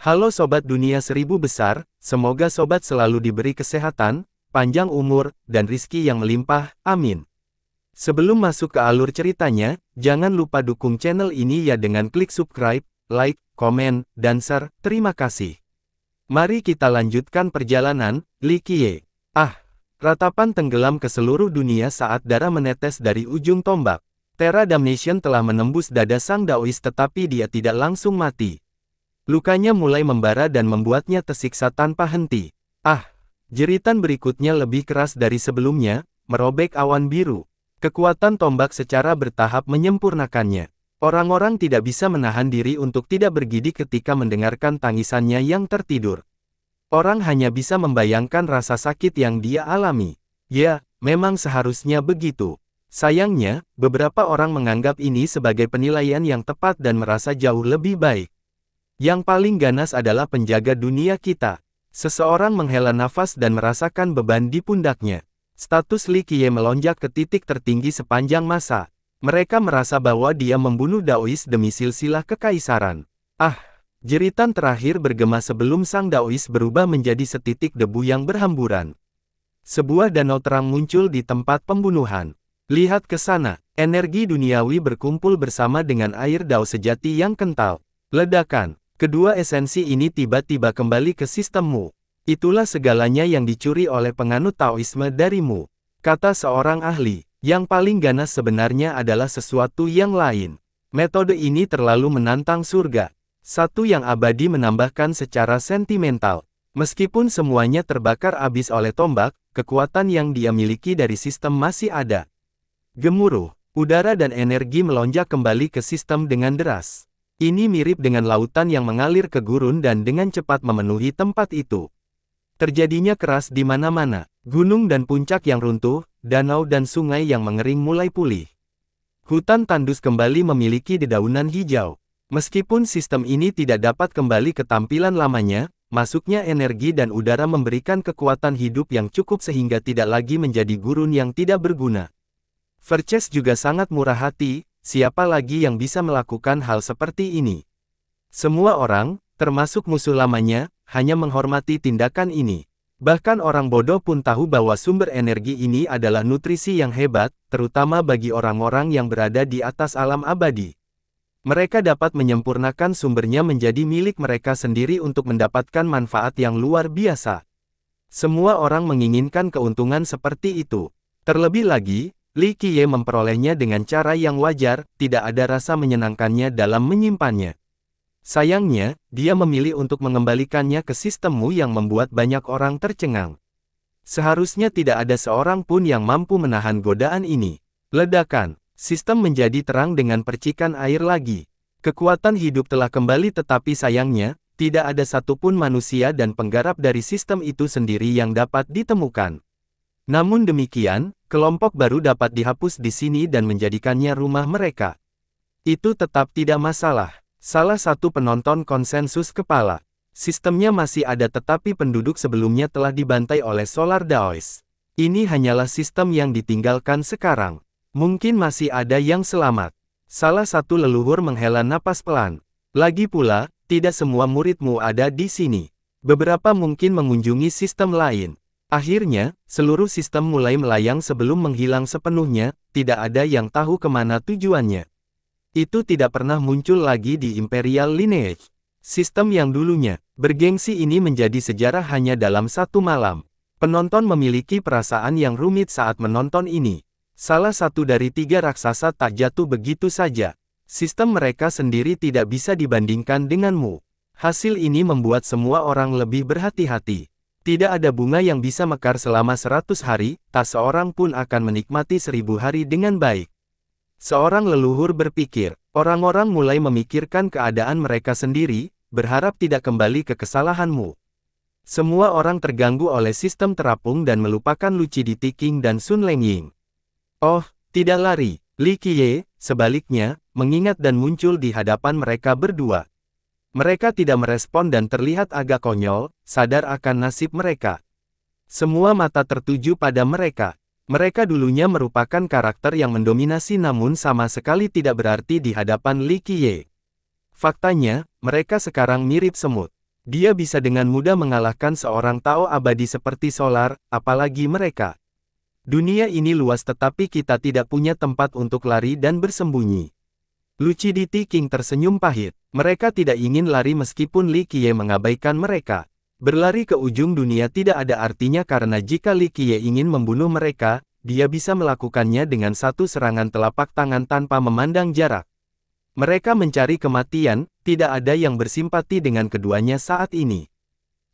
Halo Sobat Dunia Seribu Besar, semoga Sobat selalu diberi kesehatan, panjang umur, dan rizki yang melimpah, amin. Sebelum masuk ke alur ceritanya, jangan lupa dukung channel ini ya dengan klik subscribe, like, komen, dan share, terima kasih. Mari kita lanjutkan perjalanan, Li Qiye. Ratapan tenggelam ke seluruh dunia saat darah menetes dari ujung tombak. Terra Damnation telah menembus dada sang Daois tetapi dia tidak langsung mati. Lukanya mulai membara dan membuatnya tersiksa tanpa henti. Jeritan berikutnya lebih keras dari sebelumnya, merobek awan biru. Kekuatan tombak secara bertahap menyempurnakannya. Orang-orang tidak bisa menahan diri untuk tidak bergidik ketika mendengarkan tangisannya yang tertidur. Orang hanya bisa membayangkan rasa sakit yang dia alami. Ya, memang seharusnya begitu. Sayangnya, beberapa orang menganggap ini sebagai penilaian yang tepat dan merasa jauh lebih baik. Yang paling ganas adalah penjaga dunia kita. Seseorang menghela nafas dan merasakan beban di pundaknya. Status Li Qiye melonjak ke titik tertinggi sepanjang masa. Mereka merasa bahwa dia membunuh Daois demi silsilah kekaisaran. Jeritan terakhir bergema sebelum sang Daois berubah menjadi setitik debu yang berhamburan. Sebuah danau terang muncul di tempat pembunuhan. Lihat ke sana, energi duniawi berkumpul bersama dengan air Dao sejati yang kental. Ledakan, kedua esensi ini tiba-tiba kembali ke sistemmu. Itulah segalanya yang dicuri oleh penganut Taoisme darimu, kata seorang ahli. Yang paling ganas sebenarnya adalah sesuatu yang lain. Metode ini terlalu menantang surga. Satu yang abadi menambahkan secara sentimental. Meskipun semuanya terbakar habis oleh tombak, kekuatan yang dia miliki dari sistem masih ada. Gemuruh, udara dan energi melonjak kembali ke sistem dengan deras. Ini mirip dengan lautan yang mengalir ke gurun dan dengan cepat memenuhi tempat itu. Terjadinya keras di mana-mana, gunung dan puncak yang runtuh, danau dan sungai yang mengering mulai pulih. Hutan tandus kembali memiliki dedaunan hijau. Meskipun sistem ini tidak dapat kembali ke tampilan lamanya, masuknya energi dan udara memberikan kekuatan hidup yang cukup sehingga tidak lagi menjadi gurun yang tidak berguna. Verces juga sangat murah hati, siapa lagi yang bisa melakukan hal seperti ini? Semua orang, termasuk musuh lamanya, hanya menghormati tindakan ini. Bahkan orang bodoh pun tahu bahwa sumber energi ini adalah nutrisi yang hebat, terutama bagi orang-orang yang berada di atas alam abadi. Mereka dapat menyempurnakan sumbernya menjadi milik mereka sendiri untuk mendapatkan manfaat yang luar biasa. Semua orang menginginkan keuntungan seperti itu. Terlebih lagi, Li Qiye memperolehnya dengan cara yang wajar, tidak ada rasa menyenangkannya dalam menyimpannya. Sayangnya, dia memilih untuk mengembalikannya ke sistemmu yang membuat banyak orang tercengang. Seharusnya tidak ada seorang pun yang mampu menahan godaan ini. Ledakan, sistem menjadi terang dengan percikan air lagi. Kekuatan hidup telah kembali tetapi sayangnya, tidak ada satupun manusia dan penggarap dari sistem itu sendiri yang dapat ditemukan. Namun demikian, kelompok baru dapat dihapus di sini dan menjadikannya rumah mereka. Itu tetap tidak masalah. Salah satu penonton konsensus kepala. Sistemnya masih ada tetapi penduduk sebelumnya telah dibantai oleh Solar Daois. Ini hanyalah sistem yang ditinggalkan sekarang. Mungkin masih ada yang selamat. Salah satu leluhur menghela napas pelan. Lagi pula, tidak semua muridmu ada di sini. Beberapa mungkin mengunjungi sistem lain. Akhirnya, seluruh sistem mulai melayang sebelum menghilang sepenuhnya, tidak ada yang tahu kemana tujuannya. Itu tidak pernah muncul lagi di Imperial Lineage. Sistem yang dulunya bergengsi ini menjadi sejarah hanya dalam satu malam. Penonton memiliki perasaan yang rumit saat menonton ini. Salah satu dari tiga raksasa tak jatuh begitu saja. Sistem mereka sendiri tidak bisa dibandingkan denganmu. Hasil ini membuat semua orang lebih berhati-hati. Tidak ada bunga yang bisa mekar selama 100 hari, tak seorang pun akan menikmati 1000 hari dengan baik. Seorang leluhur berpikir, orang-orang mulai memikirkan keadaan mereka sendiri, berharap tidak kembali ke kesalahanmu. Semua orang terganggu oleh sistem terapung dan melupakan Lucidity King dan Sun Lengying. Oh, tidak lari, Li Qiye, sebaliknya, mengingat dan muncul di hadapan mereka berdua. Mereka tidak merespon dan terlihat agak konyol, sadar akan nasib mereka. Semua mata tertuju pada mereka. Mereka dulunya merupakan karakter yang mendominasi namun sama sekali tidak berarti di hadapan Li Qiye. Faktanya, mereka sekarang mirip semut. Dia bisa dengan mudah mengalahkan seorang Tao abadi seperti Solar, apalagi mereka. Dunia ini luas tetapi kita tidak punya tempat untuk lari dan bersembunyi. Lucidity King tersenyum pahit. Mereka tidak ingin lari meskipun Li Qiye mengabaikan mereka. Berlari ke ujung dunia tidak ada artinya karena jika Li Qiye ingin membunuh mereka, dia bisa melakukannya dengan satu serangan telapak tangan tanpa memandang jarak. Mereka mencari kematian, tidak ada yang bersimpati dengan keduanya saat ini.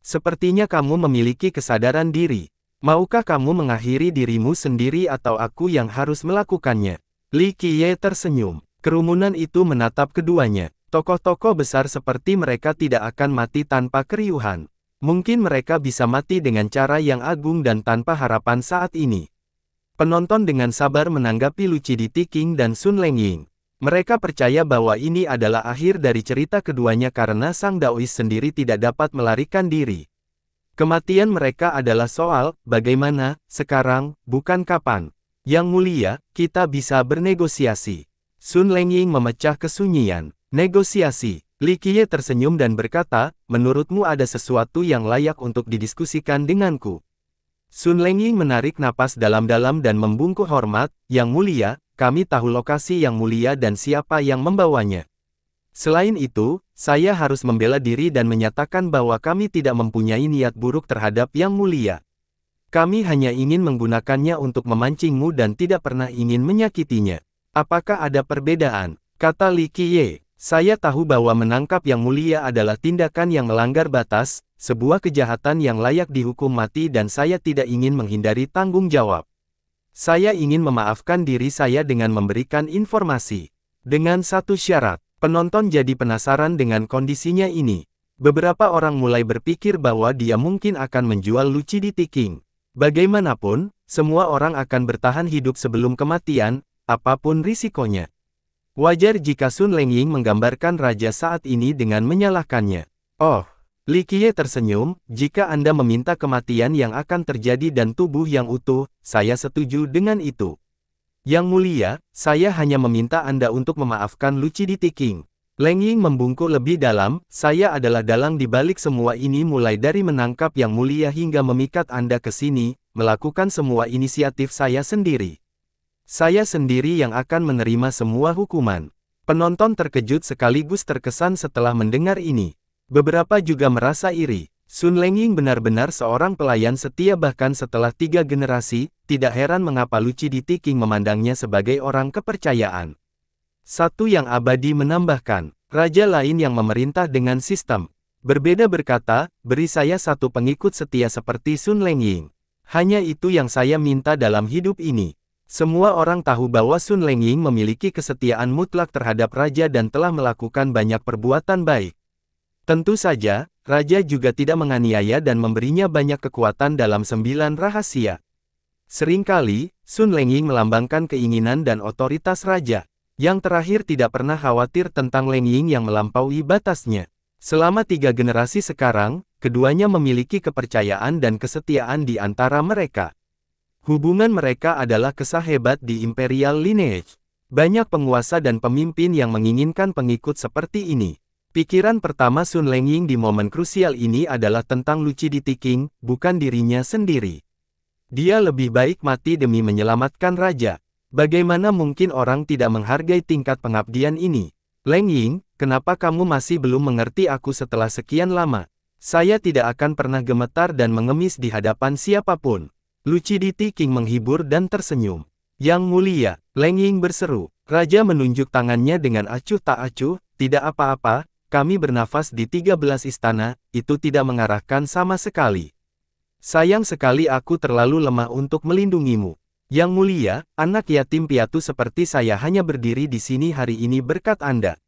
Sepertinya kamu memiliki kesadaran diri. Maukah kamu mengakhiri dirimu sendiri atau aku yang harus melakukannya? Li Qiye tersenyum. Kerumunan itu menatap keduanya. Tokoh-tokoh besar seperti mereka tidak akan mati tanpa keriuhan. Mungkin mereka bisa mati dengan cara yang agung dan tanpa harapan saat ini. Penonton dengan sabar menanggapi Lucidity King dan Sun Lengying. Mereka percaya bahwa ini adalah akhir dari cerita keduanya karena Sang Daois sendiri tidak dapat melarikan diri. Kematian mereka adalah soal, bagaimana, sekarang, bukan kapan. Yang mulia, kita bisa bernegosiasi. Sun Lengying memecah kesunyian. Negosiasi. Li Qiye tersenyum dan berkata, menurutmu ada sesuatu yang layak untuk didiskusikan denganku. Sun Lengying menarik napas dalam-dalam dan membungkuk hormat, Yang mulia, kami tahu lokasi Yang mulia dan siapa yang membawanya. Selain itu, saya harus membela diri dan menyatakan bahwa kami tidak mempunyai niat buruk terhadap Yang mulia. Kami hanya ingin menggunakannya untuk memancingmu dan tidak pernah ingin menyakitinya. Apakah ada perbedaan? Kata Li Qiye. Saya tahu bahwa menangkap Yang mulia adalah tindakan yang melanggar batas, sebuah kejahatan yang layak dihukum mati dan saya tidak ingin menghindari tanggung jawab. Saya ingin memaafkan diri saya dengan memberikan informasi. Dengan satu syarat, penonton jadi penasaran dengan kondisinya ini. Beberapa orang mulai berpikir bahwa dia mungkin akan menjual Lucidity King. Bagaimanapun, semua orang akan bertahan hidup sebelum kematian, apapun risikonya. Wajar jika Sun Lengying menggambarkan raja saat ini dengan menyalahkannya. Oh, Li Qiye tersenyum, jika Anda meminta kematian yang akan terjadi dan tubuh yang utuh, saya setuju dengan itu. Yang mulia, saya hanya meminta Anda untuk memaafkan Lucidity King. Lengying membungkuk lebih dalam, saya adalah dalang di balik semua ini mulai dari menangkap Yang mulia hingga memikat Anda ke sini, melakukan semua inisiatif saya sendiri. Saya sendiri yang akan menerima semua hukuman. Penonton terkejut sekaligus terkesan setelah mendengar ini. Beberapa juga merasa iri. Sun Lengying benar-benar seorang pelayan setia bahkan setelah 3 generasi, tidak heran mengapa Lucidity King memandangnya sebagai orang kepercayaan. Satu yang abadi menambahkan, raja lain yang memerintah dengan sistem. Berbeda berkata, beri saya satu pengikut setia seperti Sun Lengying. Hanya itu yang saya minta dalam hidup ini. Semua orang tahu bahwa Sun Lengying memiliki kesetiaan mutlak terhadap raja dan telah melakukan banyak perbuatan baik. Tentu saja, raja juga tidak menganiaya dan memberinya banyak kekuatan dalam 9 rahasia. Seringkali, Sun Lengying melambangkan keinginan dan otoritas raja. Yang terakhir tidak pernah khawatir tentang Lengying yang melampaui batasnya. Selama 3 generasi sekarang, keduanya memiliki kepercayaan dan kesetiaan di antara mereka. Hubungan mereka adalah kisah hebat di Imperial Lineage. Banyak penguasa dan pemimpin yang menginginkan pengikut seperti ini. Pikiran pertama Sun Lengying di momen krusial ini adalah tentang Lucidity King, bukan dirinya sendiri. Dia lebih baik mati demi menyelamatkan raja. Bagaimana mungkin orang tidak menghargai tingkat pengabdian ini? Lengying, kenapa kamu masih belum mengerti aku setelah sekian lama? Saya tidak akan pernah gemetar dan mengemis di hadapan siapapun. Lucidity King menghibur dan tersenyum. Yang mulia, Lengying berseru. Raja menunjuk tangannya dengan acuh tak acuh, tidak apa-apa, kami bernafas di 13 istana, itu tidak mengarahkan sama sekali. Sayang sekali aku terlalu lemah untuk melindungimu. Yang mulia, anak yatim piatu seperti saya hanya berdiri di sini hari ini berkat Anda.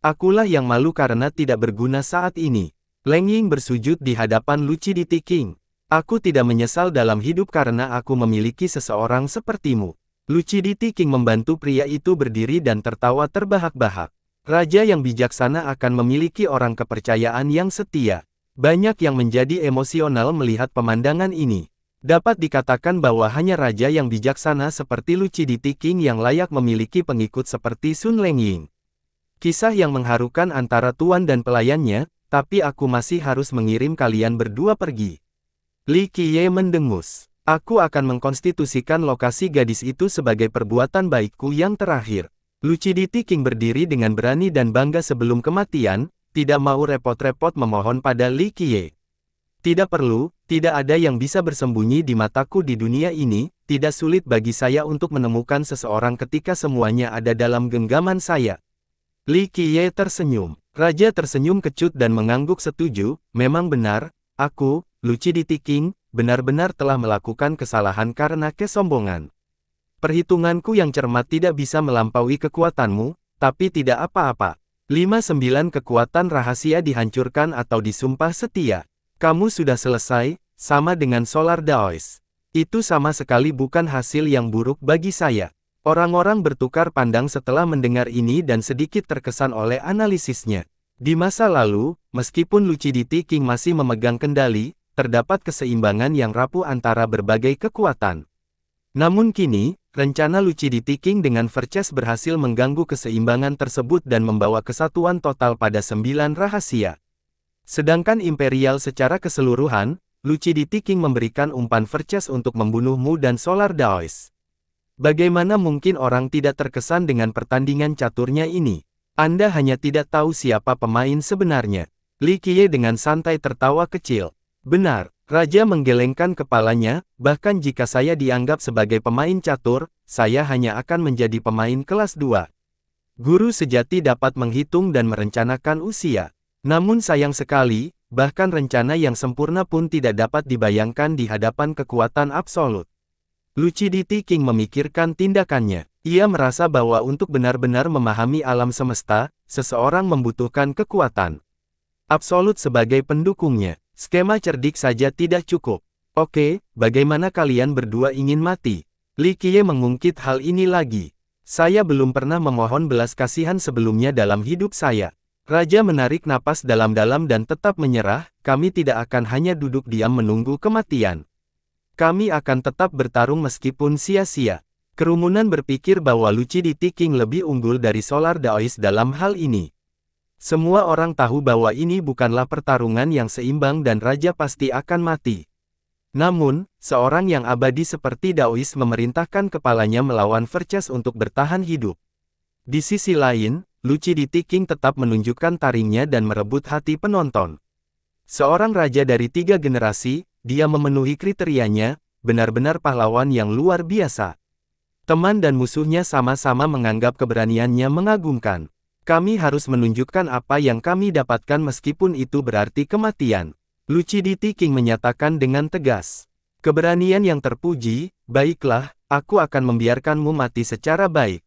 Akulah yang malu karena tidak berguna saat ini. Lengying bersujud di hadapan Lucidity King. Aku tidak menyesal dalam hidup karena aku memiliki seseorang sepertimu. Lucidity King membantu pria itu berdiri dan tertawa terbahak-bahak. Raja yang bijaksana akan memiliki orang kepercayaan yang setia. Banyak yang menjadi emosional melihat pemandangan ini. Dapat dikatakan bahwa hanya raja yang bijaksana seperti Lucidity King yang layak memiliki pengikut seperti Sun Lengying. Kisah yang mengharukan antara tuan dan pelayannya, tapi aku masih harus mengirim kalian berdua pergi. Li Qiye mendengus. Aku akan mengkonstitusikan lokasi gadis itu sebagai perbuatan baikku yang terakhir. Lucidity King berdiri dengan berani dan bangga sebelum kematian, tidak mau repot-repot memohon pada Li Qiye. Tidak perlu, tidak ada yang bisa bersembunyi di mataku di dunia ini, tidak sulit bagi saya untuk menemukan seseorang ketika semuanya ada dalam genggaman saya. Li Qiye tersenyum. Raja tersenyum kecut dan mengangguk setuju, memang benar, aku, Lucidity King, benar-benar telah melakukan kesalahan karena kesombongan. Perhitunganku yang cermat tidak bisa melampaui kekuatanmu, tapi tidak apa-apa. 5-9 kekuatan rahasia dihancurkan atau disumpah setia. Kamu sudah selesai, sama dengan Solar Daoist. Itu sama sekali bukan hasil yang buruk bagi saya. Orang-orang bertukar pandang setelah mendengar ini dan sedikit terkesan oleh analisisnya. Di masa lalu, meskipun Lucidity King masih memegang kendali, terdapat keseimbangan yang rapuh antara berbagai kekuatan. Namun kini, rencana Lucidity King dengan Verces berhasil mengganggu keseimbangan tersebut dan membawa kesatuan total pada 9 rahasia. Sedangkan Imperial secara keseluruhan, Lucidity King memberikan umpan Verces untuk membunuhmu dan Solar Daoist. Bagaimana mungkin orang tidak terkesan dengan pertandingan caturnya ini? Anda hanya tidak tahu siapa pemain sebenarnya. Li Qiye dengan santai tertawa kecil. Benar, Raja menggelengkan kepalanya, bahkan jika saya dianggap sebagai pemain catur, saya hanya akan menjadi pemain kelas 2. Guru sejati dapat menghitung dan merencanakan usia. Namun sayang sekali, bahkan rencana yang sempurna pun tidak dapat dibayangkan di hadapan kekuatan absolut. Lucidity King memikirkan tindakannya. Ia merasa bahwa untuk benar-benar memahami alam semesta, seseorang membutuhkan kekuatan absolut sebagai pendukungnya. Skema cerdik saja tidak cukup. Oke, bagaimana kalian berdua ingin mati? Li Qiye mengungkit hal ini lagi. Saya belum pernah memohon belas kasihan sebelumnya dalam hidup saya. Raja menarik napas dalam-dalam dan tetap menyerah, kami tidak akan hanya duduk diam menunggu kematian. Kami akan tetap bertarung meskipun sia-sia. Kerumunan berpikir bahwa Lucidity King lebih unggul dari Solar Daoist dalam hal ini. Semua orang tahu bahwa ini bukanlah pertarungan yang seimbang dan Raja pasti akan mati. Namun, seorang yang abadi seperti Daoist memerintahkan kepalanya melawan Verces untuk bertahan hidup. Di sisi lain, Lucidity King tetap menunjukkan taringnya dan merebut hati penonton. Seorang raja dari 3 generasi, dia memenuhi kriterianya, benar-benar pahlawan yang luar biasa. Teman dan musuhnya sama-sama menganggap keberaniannya mengagumkan. Kami harus menunjukkan apa yang kami dapatkan meskipun itu berarti kematian. Lucidity King menyatakan dengan tegas. Keberanian yang terpuji, baiklah, aku akan membiarkanmu mati secara baik.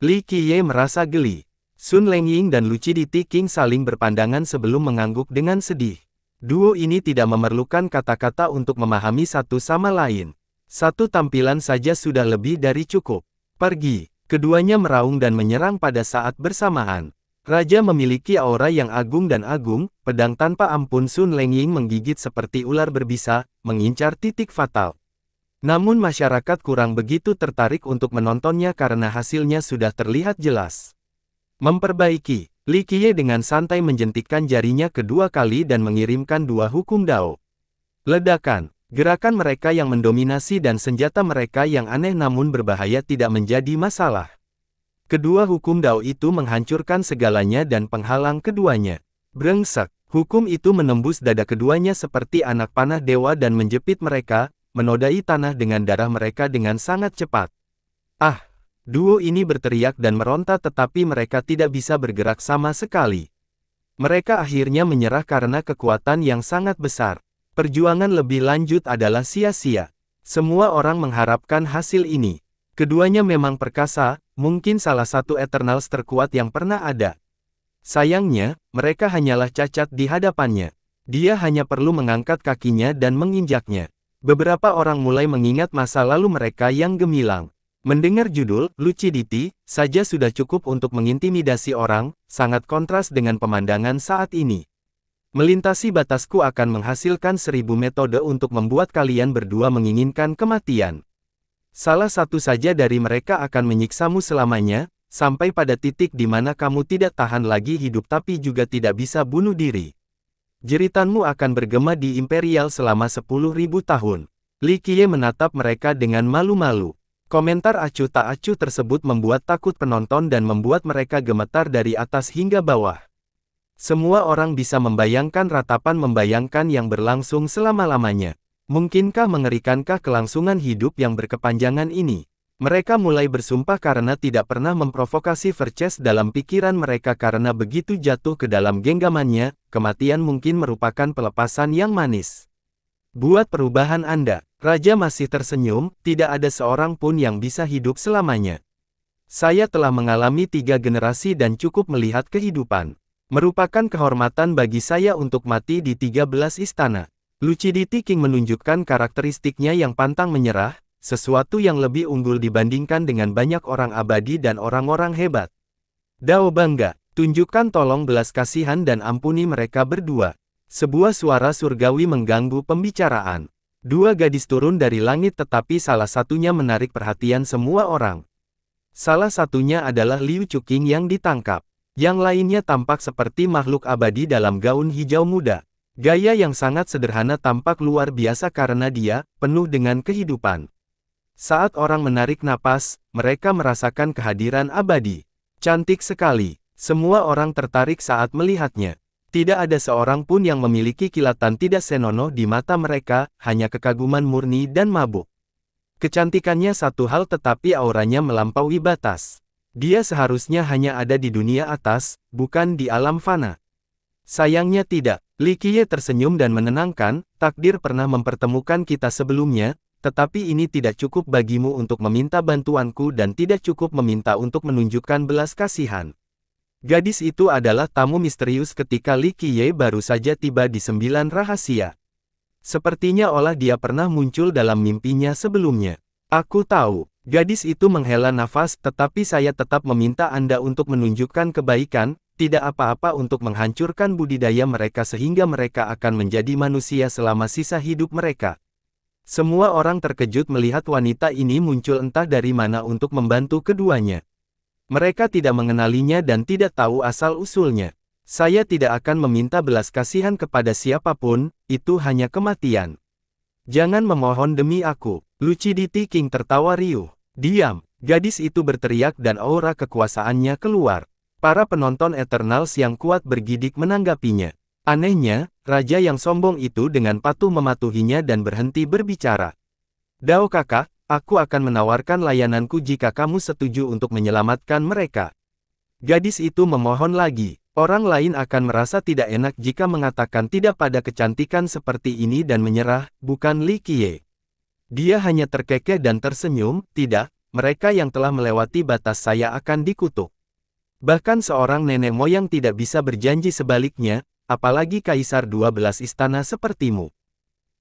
Li Qiye merasa geli. Sun Lengying dan Lucidity King saling berpandangan sebelum mengangguk dengan sedih. Duo ini tidak memerlukan kata-kata untuk memahami satu sama lain. Satu tampilan saja sudah lebih dari cukup. Pergi. Keduanya meraung dan menyerang pada saat bersamaan. Raja memiliki aura yang agung dan agung, pedang tanpa ampun Sun Lengying menggigit seperti ular berbisa, mengincar titik fatal. Namun masyarakat kurang begitu tertarik untuk menontonnya karena hasilnya sudah terlihat jelas. Memperbaiki, Li Qiye dengan santai menjentikkan jarinya kedua kali dan mengirimkan 2 hukum Dao. Ledakan, gerakan mereka yang mendominasi dan senjata mereka yang aneh namun berbahaya tidak menjadi masalah. Kedua hukum Dao itu menghancurkan segalanya dan penghalang keduanya. Brengsek, hukum itu menembus dada keduanya seperti anak panah dewa dan menjepit mereka, menodai tanah dengan darah mereka dengan sangat cepat. Ah! Duo ini berteriak dan meronta tetapi mereka tidak bisa bergerak sama sekali. Mereka akhirnya menyerah karena kekuatan yang sangat besar. Perjuangan lebih lanjut adalah sia-sia. Semua orang mengharapkan hasil ini. Keduanya memang perkasa, mungkin salah satu Eternals terkuat yang pernah ada. Sayangnya, mereka hanyalah cacat di hadapannya. Dia hanya perlu mengangkat kakinya dan menginjaknya. Beberapa orang mulai mengingat masa lalu mereka yang gemilang. Mendengar judul, Lucidity, saja sudah cukup untuk mengintimidasi orang, sangat kontras dengan pemandangan saat ini. Melintasi batasku akan menghasilkan 1000 metode untuk membuat kalian berdua menginginkan kematian. Salah satu saja dari mereka akan menyiksamu selamanya, sampai pada titik di mana kamu tidak tahan lagi hidup tapi juga tidak bisa bunuh diri. Jeritanmu akan bergema di Imperial selama 10.000 tahun. Li Qiye menatap mereka dengan malu-malu. Komentar acuh tak acuh tersebut membuat takut penonton dan membuat mereka gemetar dari atas hingga bawah. Semua orang bisa membayangkan ratapan membayangkan yang berlangsung selama-lamanya. Mungkinkah mengerikankah kelangsungan hidup yang berkepanjangan ini? Mereka mulai bersumpah karena tidak pernah memprovokasi Verces dalam pikiran mereka karena begitu jatuh ke dalam genggamannya, kematian mungkin merupakan pelepasan yang manis. Buat perubahan Anda, Raja masih tersenyum, tidak ada seorang pun yang bisa hidup selamanya. Saya telah mengalami 3 generasi dan cukup melihat kehidupan. Merupakan kehormatan bagi saya untuk mati di 13 istana. Lucidity King menunjukkan karakteristiknya yang pantang menyerah, sesuatu yang lebih unggul dibandingkan dengan banyak orang abadi dan orang-orang hebat. Dao bangga, tunjukkan tolong belas kasihan dan ampuni mereka berdua. Sebuah suara surgawi mengganggu pembicaraan. 2 gadis turun dari langit tetapi salah satunya menarik perhatian semua orang. Salah satunya adalah Liu Chuqing yang ditangkap. Yang lainnya tampak seperti makhluk abadi dalam gaun hijau muda. Gaya yang sangat sederhana tampak luar biasa karena dia penuh dengan kehidupan. Saat orang menarik napas, mereka merasakan kehadiran abadi. Cantik sekali. Semua orang tertarik saat melihatnya. Tidak ada seorang pun yang memiliki kilatan tidak senonoh di mata mereka, hanya kekaguman murni dan mabuk. Kecantikannya satu hal tetapi auranya melampaui batas. Dia seharusnya hanya ada di dunia atas, bukan di alam fana. Sayangnya tidak. Li Qiye tersenyum dan menenangkan, takdir pernah mempertemukan kita sebelumnya, tetapi ini tidak cukup bagimu untuk meminta bantuanku dan tidak cukup meminta untuk menunjukkan belas kasihan. Gadis itu adalah tamu misterius ketika Li Qiye baru saja tiba di 9 rahasia. Sepertinya olah dia pernah muncul dalam mimpinya sebelumnya. Aku tahu. Gadis itu menghela nafas, tetapi saya tetap meminta Anda untuk menunjukkan kebaikan, tidak apa-apa untuk menghancurkan budidaya mereka sehingga mereka akan menjadi manusia selama sisa hidup mereka. Semua orang terkejut melihat wanita ini muncul entah dari mana untuk membantu keduanya. Mereka tidak mengenalinya dan tidak tahu asal-usulnya. Saya tidak akan meminta belas kasihan kepada siapapun, itu hanya kematian. Jangan memohon demi aku. Lucidity King tertawa riuh. Diam, gadis itu berteriak dan aura kekuasaannya keluar. Para penonton Eternals yang kuat bergidik menanggapinya. Anehnya, raja yang sombong itu dengan patuh mematuhinya dan berhenti berbicara. Dao kakak, aku akan menawarkan layananku jika kamu setuju untuk menyelamatkan mereka. Gadis itu memohon lagi. Orang lain akan merasa tidak enak jika mengatakan tidak pada kecantikan seperti ini dan menyerah, bukan Li Qiye. Dia hanya terkekeh dan tersenyum, tidak, mereka yang telah melewati batas saya akan dikutuk. Bahkan seorang nenek moyang tidak bisa berjanji sebaliknya, apalagi kaisar 12 istana sepertimu.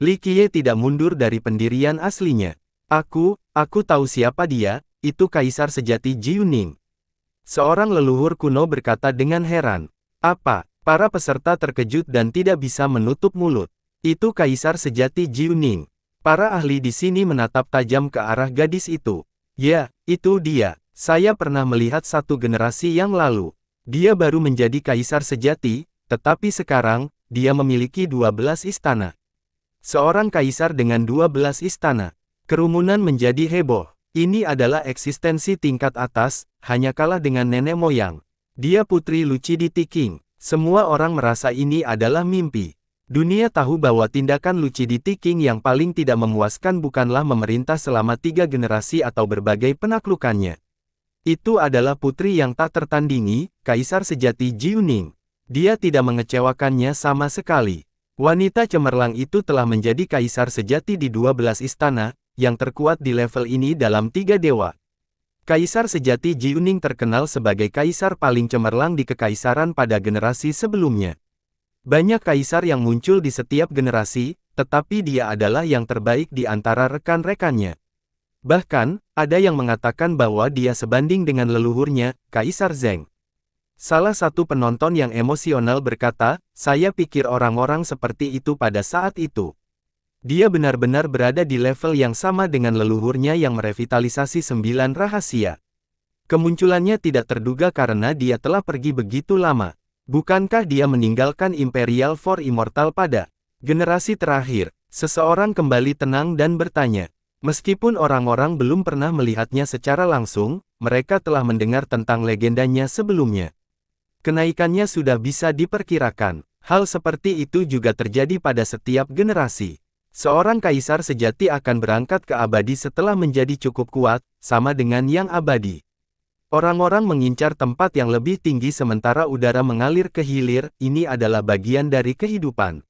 Li Qiye tidak mundur dari pendirian aslinya. Aku tahu siapa dia, itu kaisar sejati Jiuning. Seorang leluhur kuno berkata dengan heran. Apa? Para peserta terkejut dan tidak bisa menutup mulut. Itu kaisar sejati Jiuning. Para ahli di sini menatap tajam ke arah gadis itu. Ya, itu dia. Saya pernah melihat 1 generasi yang lalu. Dia baru menjadi kaisar sejati, tetapi sekarang, dia memiliki 12 istana. Seorang kaisar dengan 12 istana. Kerumunan menjadi heboh. Ini adalah eksistensi tingkat atas, hanya kalah dengan nenek moyang. Dia putri Lucidity King. Semua orang merasa ini adalah mimpi. Dunia tahu bahwa tindakan Lucidity King yang paling tidak memuaskan bukanlah memerintah selama 3 generasi atau berbagai penaklukannya. Itu adalah putri yang tak tertandingi, kaisar sejati Jiuning. Dia tidak mengecewakannya sama sekali. Wanita cemerlang itu telah menjadi kaisar sejati di 12 istana, yang terkuat di level ini dalam 3 dewa. Kaisar sejati Jiuning terkenal sebagai kaisar paling cemerlang di kekaisaran pada generasi sebelumnya. Banyak kaisar yang muncul di setiap generasi, tetapi dia adalah yang terbaik di antara rekan-rekannya. Bahkan, ada yang mengatakan bahwa dia sebanding dengan leluhurnya, Kaisar Zheng. Salah satu penonton yang emosional berkata, saya pikir orang-orang seperti itu pada saat itu. Dia benar-benar berada di level yang sama dengan leluhurnya yang merevitalisasi 9 rahasia. Kemunculannya tidak terduga karena dia telah pergi begitu lama. Bukankah dia meninggalkan Imperial for Immortal pada generasi terakhir? Seseorang kembali tenang dan bertanya. Meskipun orang-orang belum pernah melihatnya secara langsung, mereka telah mendengar tentang legendanya sebelumnya. Kenaikannya sudah bisa diperkirakan. Hal seperti itu juga terjadi pada setiap generasi. Seorang kaisar sejati akan berangkat ke abadi setelah menjadi cukup kuat, sama dengan yang abadi. Orang-orang mengincar tempat yang lebih tinggi sementara udara mengalir ke hilir, ini adalah bagian dari kehidupan.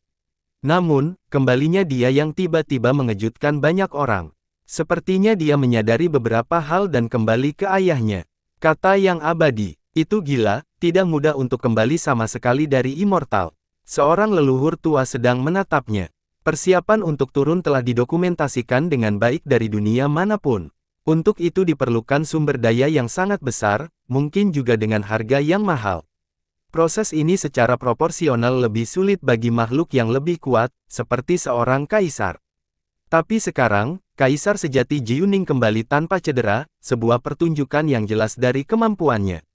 Namun, kembalinya dia yang tiba-tiba mengejutkan banyak orang. Sepertinya dia menyadari beberapa hal dan kembali ke ayahnya. Kata yang abadi, itu gila, tidak mudah untuk kembali sama sekali dari Immortal. Seorang leluhur tua sedang menatapnya. Persiapan untuk turun telah didokumentasikan dengan baik dari dunia manapun. Untuk itu diperlukan sumber daya yang sangat besar, mungkin juga dengan harga yang mahal. Proses ini secara proporsional lebih sulit bagi makhluk yang lebih kuat, seperti seorang kaisar. Tapi sekarang, kaisar sejati Jiuning kembali tanpa cedera, sebuah pertunjukan yang jelas dari kemampuannya.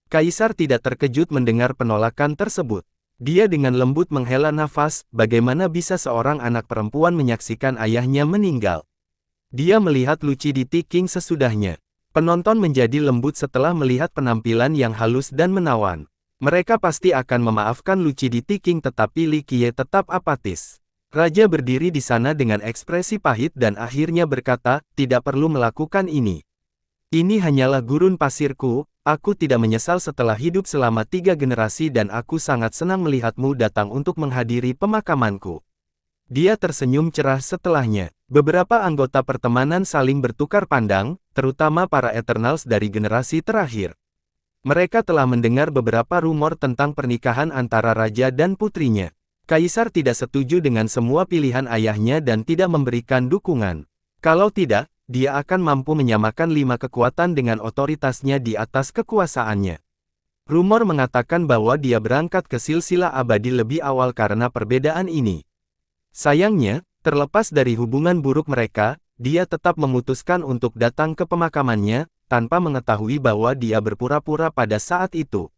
Kaisar tidak terkejut mendengar penolakan tersebut. Dia dengan lembut menghela nafas, bagaimana bisa seorang anak perempuan menyaksikan ayahnya meninggal. Dia melihat Lucidity King sesudahnya. Penonton menjadi lembut setelah melihat penampilan yang halus dan menawan. Mereka pasti akan memaafkan Lucidity King tetapi Li Qiye tetap apatis. Raja berdiri di sana dengan ekspresi pahit dan akhirnya berkata, tidak perlu melakukan ini. Ini hanyalah gurun pasirku, aku tidak menyesal setelah hidup selama 3 generasi dan aku sangat senang melihatmu datang untuk menghadiri pemakamanku. Dia tersenyum cerah setelahnya. Beberapa anggota pertemanan saling bertukar pandang, terutama para Eternals dari generasi terakhir. Mereka telah mendengar beberapa rumor tentang pernikahan antara raja dan putrinya. Kaisar tidak setuju dengan semua pilihan ayahnya dan tidak memberikan dukungan. Kalau tidak, dia akan mampu menyamakan 5 kekuatan dengan otoritasnya di atas kekuasaannya. Rumor mengatakan bahwa dia berangkat ke silsilah abadi lebih awal karena perbedaan ini. Sayangnya, terlepas dari hubungan buruk mereka, dia tetap memutuskan untuk datang ke pemakamannya, tanpa mengetahui bahwa dia berpura-pura pada saat itu.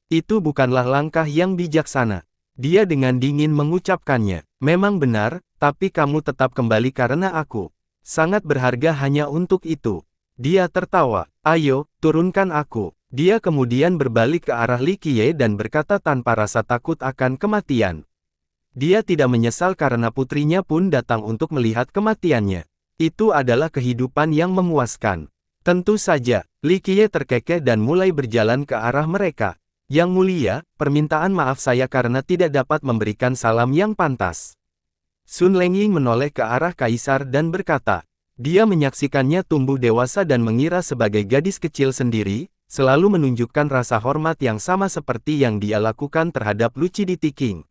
Itu bukanlah langkah yang bijaksana. Dia dengan dingin mengucapkannya. Memang benar, tapi kamu tetap kembali karena aku. Sangat berharga hanya untuk itu. Dia tertawa. Ayo, turunkan aku. Dia kemudian berbalik ke arah Li Qiye dan berkata tanpa rasa takut akan kematian. Dia tidak menyesal karena putrinya pun datang untuk melihat kematiannya. Itu adalah kehidupan yang memuaskan. Tentu saja, Li Qiye terkekeh dan mulai berjalan ke arah mereka. Yang mulia, permintaan maaf saya karena tidak dapat memberikan salam yang pantas. Sun Lengying menoleh ke arah kaisar dan berkata, dia menyaksikannya tumbuh dewasa dan mengira sebagai gadis kecil sendiri, selalu menunjukkan rasa hormat yang sama seperti yang dia lakukan terhadap Lucidity King.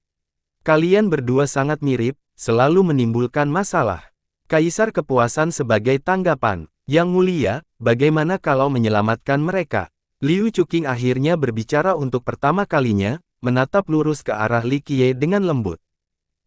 Kalian berdua sangat mirip, selalu menimbulkan masalah. Kaisar kepuasan sebagai tanggapan. Yang mulia, bagaimana kalau menyelamatkan mereka? Liu Chuqing akhirnya berbicara untuk pertama kalinya, menatap lurus ke arah Li Qiye dengan lembut.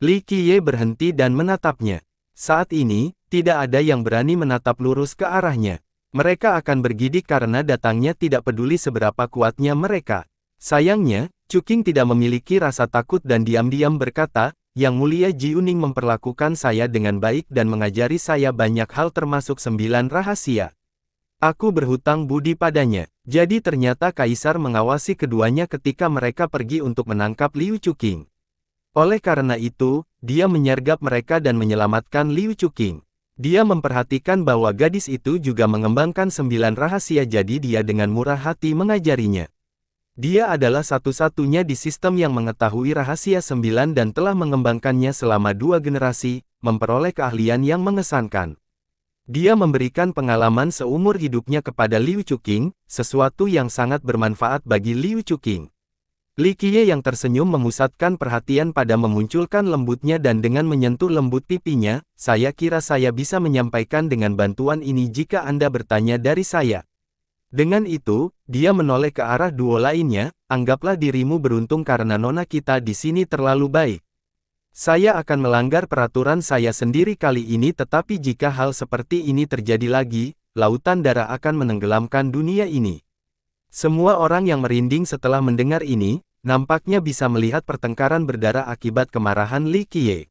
Li Qiye berhenti dan menatapnya. Saat ini, tidak ada yang berani menatap lurus ke arahnya. Mereka akan bergidik karena datangnya tidak peduli seberapa kuatnya mereka. Sayangnya, Chuqing tidak memiliki rasa takut dan diam-diam berkata, Yang Mulia Jiuning memperlakukan saya dengan baik dan mengajari saya banyak hal termasuk 9 rahasia. Aku berhutang budi padanya. Jadi ternyata Kaisar mengawasi keduanya ketika mereka pergi untuk menangkap Liu Chuqing. Oleh karena itu, dia menyergap mereka dan menyelamatkan Liu Chuqing. Dia memperhatikan bahwa gadis itu juga mengembangkan 9 rahasia jadi dia dengan murah hati mengajarinya. Dia adalah satu-satunya di sistem yang mengetahui rahasia 9 dan telah mengembangkannya selama 2 generasi, memperoleh keahlian yang mengesankan. Dia memberikan pengalaman seumur hidupnya kepada Liu Chuqing, sesuatu yang sangat bermanfaat bagi Liu Chuqing. Li Qiye yang tersenyum memusatkan perhatian pada memunculkan lembutnya dan dengan menyentuh lembut pipinya, saya kira saya bisa menyampaikan dengan bantuan ini jika Anda bertanya dari saya. Dengan itu, dia menoleh ke arah duo lainnya, anggaplah dirimu beruntung karena nona kita di sini terlalu baik. Saya akan melanggar peraturan saya sendiri kali ini tetapi jika hal seperti ini terjadi lagi, lautan darah akan menenggelamkan dunia ini. Semua orang yang merinding setelah mendengar ini, nampaknya bisa melihat pertengkaran berdarah akibat kemarahan Li Qiye.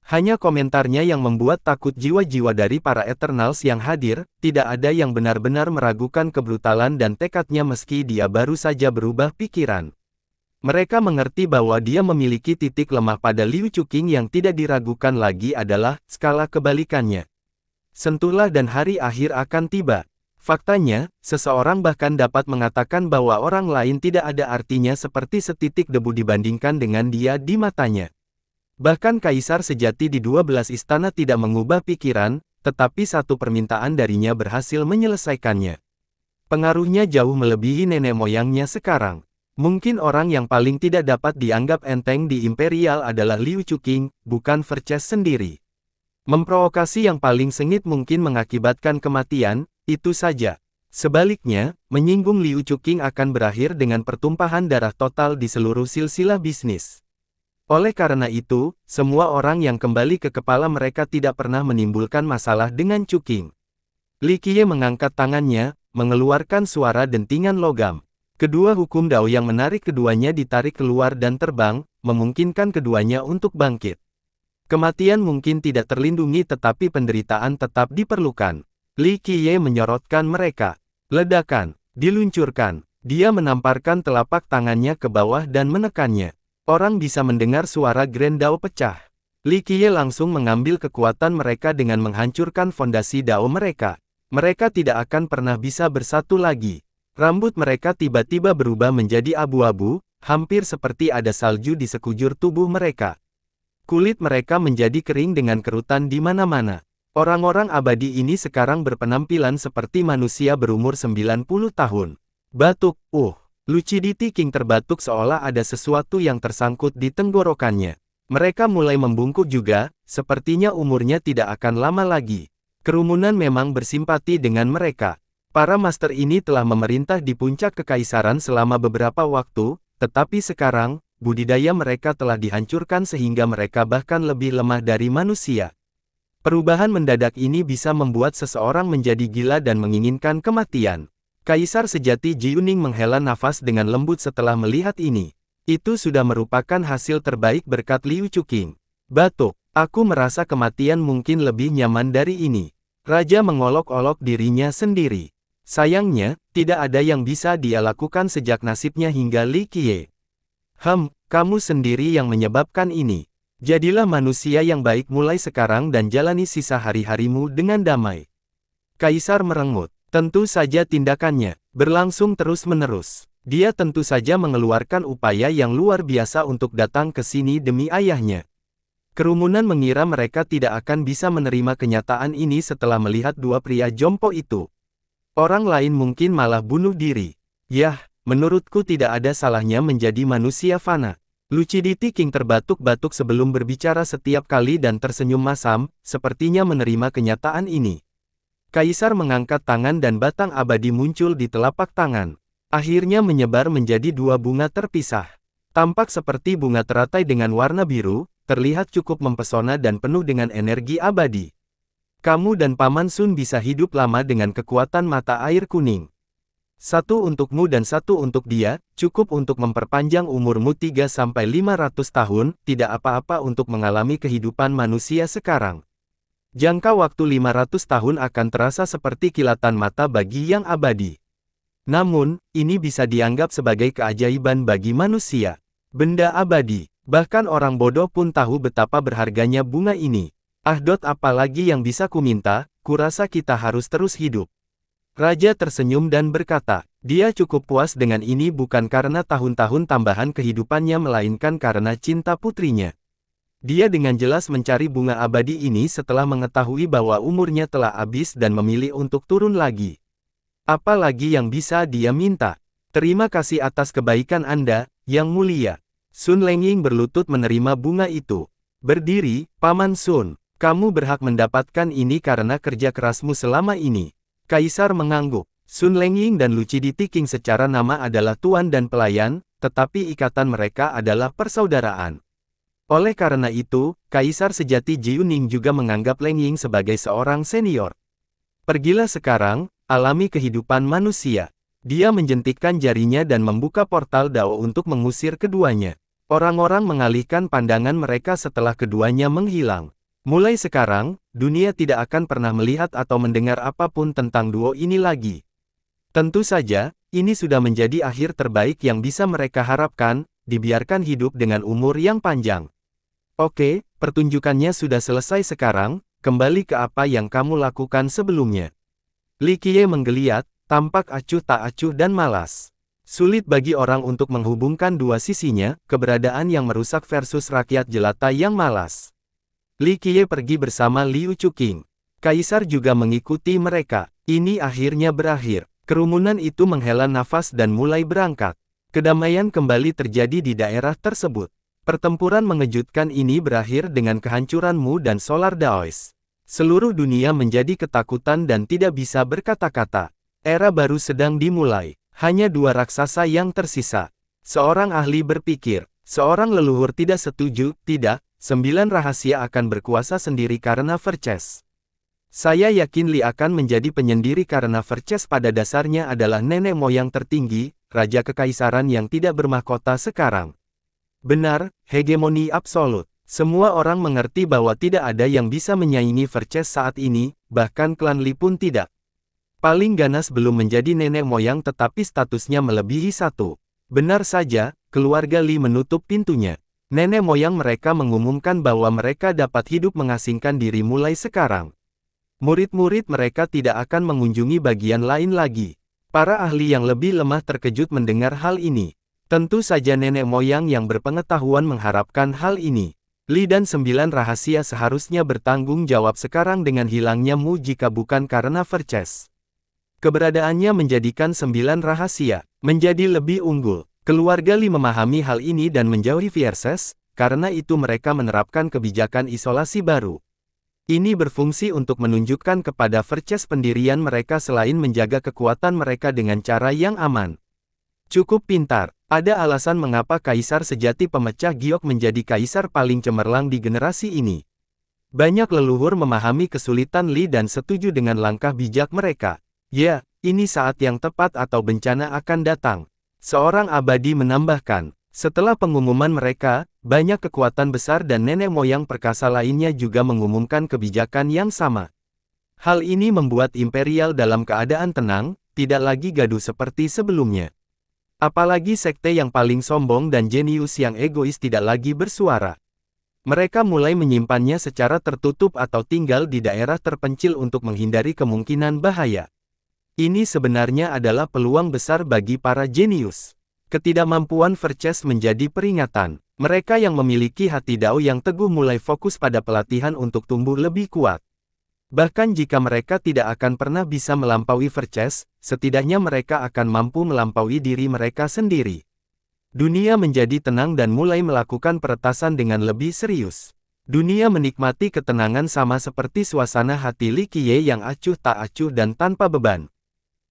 Hanya komentarnya yang membuat takut jiwa-jiwa dari para Eternals yang hadir, tidak ada yang benar-benar meragukan kebrutalan dan tekadnya meski dia baru saja berubah pikiran. Mereka mengerti bahwa dia memiliki titik lemah pada Liu Chuqing yang tidak diragukan lagi adalah skala kebalikannya. Sentuhlah dan hari akhir akan tiba. Faktanya, seseorang bahkan dapat mengatakan bahwa orang lain tidak ada artinya seperti setitik debu dibandingkan dengan dia di matanya. Bahkan kaisar sejati di 12 istana tidak mengubah pikiran, tetapi satu permintaan darinya berhasil menyelesaikannya. Pengaruhnya jauh melebihi nenek moyangnya sekarang. Mungkin orang yang paling tidak dapat dianggap enteng di Imperial adalah Liu Chuqing, bukan Verces sendiri. Memprovokasi yang paling sengit mungkin mengakibatkan kematian, itu saja. Sebaliknya, menyinggung Liu Chuqing akan berakhir dengan pertumpahan darah total di seluruh silsilah bisnis. Oleh karena itu, semua orang yang kembali ke kepala mereka tidak pernah menimbulkan masalah dengan Chuqing. Li Qiye mengangkat tangannya, mengeluarkan suara dentingan logam. Kedua hukum Dao yang menarik keduanya ditarik keluar dan terbang, memungkinkan keduanya untuk bangkit. Kematian mungkin tidak terlindungi tetapi penderitaan tetap diperlukan. Li Qiye menyorotkan mereka. Ledakan, diluncurkan. Dia menamparkan telapak tangannya ke bawah dan menekannya. Orang bisa mendengar suara Grand Dao pecah. Li Qiye langsung mengambil kekuatan mereka dengan menghancurkan fondasi Dao mereka. Mereka tidak akan pernah bisa bersatu lagi. Rambut mereka tiba-tiba berubah menjadi abu-abu, hampir seperti ada salju di sekujur tubuh mereka. Kulit mereka menjadi kering dengan kerutan di mana-mana. Orang-orang abadi ini sekarang berpenampilan seperti manusia berumur 90 tahun. Batuk, Lucidity King terbatuk seolah ada sesuatu yang tersangkut di tenggorokannya. Mereka mulai membungkuk juga, sepertinya umurnya tidak akan lama lagi. Kerumunan memang bersimpati dengan mereka. Para master ini telah memerintah di puncak kekaisaran selama beberapa waktu, tetapi sekarang, budidaya mereka telah dihancurkan sehingga mereka bahkan lebih lemah dari manusia. Perubahan mendadak ini bisa membuat seseorang menjadi gila dan menginginkan kematian. Kaisar sejati Jiuning menghela nafas dengan lembut setelah melihat ini. Itu sudah merupakan hasil terbaik berkat Liu Chuqing. Batuk, aku merasa kematian mungkin lebih nyaman dari ini. Raja mengolok-olok dirinya sendiri. Sayangnya, tidak ada yang bisa dia lakukan sejak nasibnya hingga Li Qiye. Kamu sendiri yang menyebabkan ini. Jadilah manusia yang baik mulai sekarang dan jalani sisa hari-harimu dengan damai. Kaisar merengut. Tentu saja tindakannya berlangsung terus-menerus. Dia tentu saja mengeluarkan upaya yang luar biasa untuk datang ke sini demi ayahnya. Kerumunan mengira mereka tidak akan bisa menerima kenyataan ini setelah melihat dua pria jompo itu. Orang lain mungkin malah bunuh diri. Yah, menurutku tidak ada salahnya menjadi manusia fana. Lucidity King terbatuk-batuk sebelum berbicara setiap kali dan tersenyum masam, sepertinya menerima kenyataan ini. Kaisar mengangkat tangan dan batang abadi muncul di telapak tangan. Akhirnya menyebar menjadi dua bunga terpisah. Tampak seperti bunga teratai dengan warna biru, terlihat cukup mempesona dan penuh dengan energi abadi. Kamu dan Paman Sun bisa hidup lama dengan kekuatan mata air kuning. Satu untukmu dan satu untuk dia, cukup untuk memperpanjang umurmu 3-500 tahun, tidak apa-apa untuk mengalami kehidupan manusia sekarang. Jangka waktu 500 tahun akan terasa seperti kilatan mata bagi yang abadi. Namun, ini bisa dianggap sebagai keajaiban bagi manusia. Benda abadi, bahkan orang bodoh pun tahu betapa berharganya bunga ini. Apalagi yang bisa kuminta, kurasa kita harus terus hidup. Raja tersenyum dan berkata, dia cukup puas dengan ini bukan karena tahun-tahun tambahan kehidupannya melainkan karena cinta putrinya. Dia dengan jelas mencari bunga abadi ini setelah mengetahui bahwa umurnya telah habis dan memilih untuk turun lagi. Apalagi yang bisa dia minta? Terima kasih atas kebaikan Anda, Yang Mulia. Sun Lengying berlutut menerima bunga itu. Berdiri, Paman Sun, kamu berhak mendapatkan ini karena kerja kerasmu selama ini. Kaisar mengangguk. Sun Lengying dan Lucidity King secara nama adalah tuan dan pelayan, tetapi ikatan mereka adalah persaudaraan. Oleh karena itu, Kaisar sejati Jiuning juga menganggap Lengying sebagai seorang senior. Pergilah sekarang, alami kehidupan manusia. Dia menjentikkan jarinya dan membuka portal Dao untuk mengusir keduanya. Orang-orang mengalihkan pandangan mereka setelah keduanya menghilang. Mulai sekarang, dunia tidak akan pernah melihat atau mendengar apapun tentang duo ini lagi. Tentu saja, ini sudah menjadi akhir terbaik yang bisa mereka harapkan, dibiarkan hidup dengan umur yang panjang. Oke, pertunjukannya sudah selesai sekarang, kembali ke apa yang kamu lakukan sebelumnya. Li Qiye menggeliat, tampak acuh tak acuh dan malas. Sulit bagi orang untuk menghubungkan dua sisinya, keberadaan yang merusak versus rakyat jelata yang malas. Li Qiye pergi bersama Liu Chuqing. Kaisar juga mengikuti mereka. Ini akhirnya berakhir. Kerumunan itu menghela nafas dan mulai berangkat. Kedamaian kembali terjadi di daerah tersebut. Pertempuran mengejutkan ini berakhir dengan kehancuran Mu dan Solar Daoist. Seluruh dunia menjadi ketakutan dan tidak bisa berkata-kata. Era baru sedang dimulai. Hanya dua raksasa yang tersisa. Seorang ahli berpikir, seorang leluhur tidak setuju, tidak, 9 rahasia akan berkuasa sendiri karena Verces. Saya yakin Li akan menjadi penyendiri karena Verces pada dasarnya adalah nenek moyang tertinggi, raja kekaisaran yang tidak bermahkota sekarang. Benar, hegemoni absolut. Semua orang mengerti bahwa tidak ada yang bisa menyaingi Verces saat ini, bahkan klan Li pun tidak. Paling ganas belum menjadi nenek moyang tetapi statusnya melebihi satu. Benar saja, keluarga Li menutup pintunya. Nenek moyang mereka mengumumkan bahwa mereka dapat hidup mengasingkan diri mulai sekarang. Murid-murid mereka tidak akan mengunjungi bagian lain lagi. Para ahli yang lebih lemah terkejut mendengar hal ini. Tentu saja nenek moyang yang berpengetahuan mengharapkan hal ini. Li dan 9 rahasia seharusnya bertanggung jawab sekarang dengan hilangnya Mu jika bukan karena Verces. Keberadaannya menjadikan 9 rahasia menjadi lebih unggul. Keluarga Li memahami hal ini dan menjauhi Verces, karena itu mereka menerapkan kebijakan isolasi baru. Ini berfungsi untuk menunjukkan kepada Verces pendirian mereka selain menjaga kekuatan mereka dengan cara yang aman. Cukup pintar. Ada alasan mengapa kaisar sejati pemecah giok menjadi kaisar paling cemerlang di generasi ini. Banyak leluhur memahami kesulitan Li dan setuju dengan langkah bijak mereka. Ya, ini saat yang tepat atau bencana akan datang. Seorang abadi menambahkan, setelah pengumuman mereka, banyak kekuatan besar dan nenek moyang perkasa lainnya juga mengumumkan kebijakan yang sama. Hal ini membuat imperial dalam keadaan tenang, tidak lagi gaduh seperti sebelumnya. Apalagi sekte yang paling sombong dan jenius yang egois tidak lagi bersuara. Mereka mulai menyimpannya secara tertutup atau tinggal di daerah terpencil untuk menghindari kemungkinan bahaya. Ini sebenarnya adalah peluang besar bagi para jenius. Ketidakmampuan Verces menjadi peringatan. Mereka yang memiliki hati Dao yang teguh mulai fokus pada pelatihan untuk tumbuh lebih kuat. Bahkan jika mereka tidak akan pernah bisa melampaui Verces, setidaknya mereka akan mampu melampaui diri mereka sendiri. Dunia menjadi tenang dan mulai melakukan peretasan dengan lebih serius. Dunia menikmati ketenangan sama seperti suasana hati Li Qiye yang acuh tak acuh dan tanpa beban.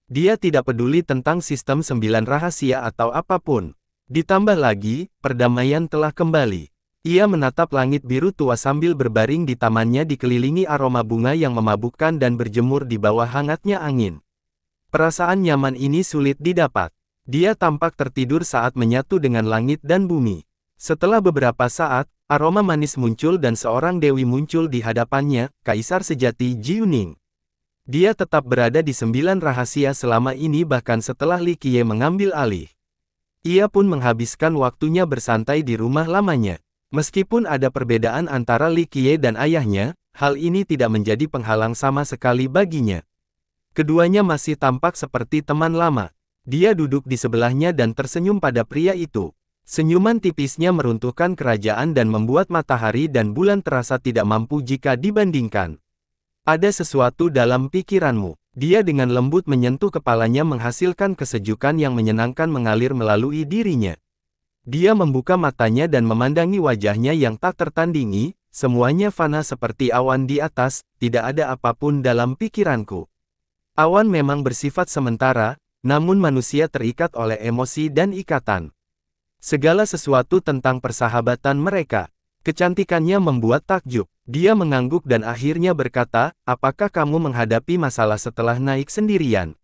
Dia tidak peduli tentang sistem 9 rahasia atau apapun. Ditambah lagi, perdamaian telah kembali. Ia menatap langit biru tua sambil berbaring di tamannya dikelilingi aroma bunga yang memabukkan dan berjemur di bawah hangatnya angin. Perasaan nyaman ini sulit didapat. Dia tampak tertidur saat menyatu dengan langit dan bumi. Setelah beberapa saat, aroma manis muncul dan seorang dewi muncul di hadapannya, Kaisar sejati Jiuning. Dia tetap berada di 9 rahasia selama ini bahkan setelah Li Qiye mengambil alih. Ia pun menghabiskan waktunya bersantai di rumah lamanya. Meskipun ada perbedaan antara Li Qiye dan ayahnya, hal ini tidak menjadi penghalang sama sekali baginya. Keduanya masih tampak seperti teman lama. Dia duduk di sebelahnya dan tersenyum pada pria itu. Senyuman tipisnya meruntuhkan kerajaan dan membuat matahari dan bulan terasa tidak mampu jika dibandingkan. Ada sesuatu dalam pikiranmu. Dia dengan lembut menyentuh kepalanya menghasilkan kesejukan yang menyenangkan mengalir melalui dirinya. Dia membuka matanya dan memandangi wajahnya yang tak tertandingi, semuanya fana seperti awan di atas, tidak ada apapun dalam pikiranku. Awan memang bersifat sementara, namun manusia terikat oleh emosi dan ikatan. Segala sesuatu tentang persahabatan mereka. Kecantikannya membuat takjub. Dia mengangguk dan akhirnya berkata, apakah kamu menghadapi masalah setelah naik sendirian?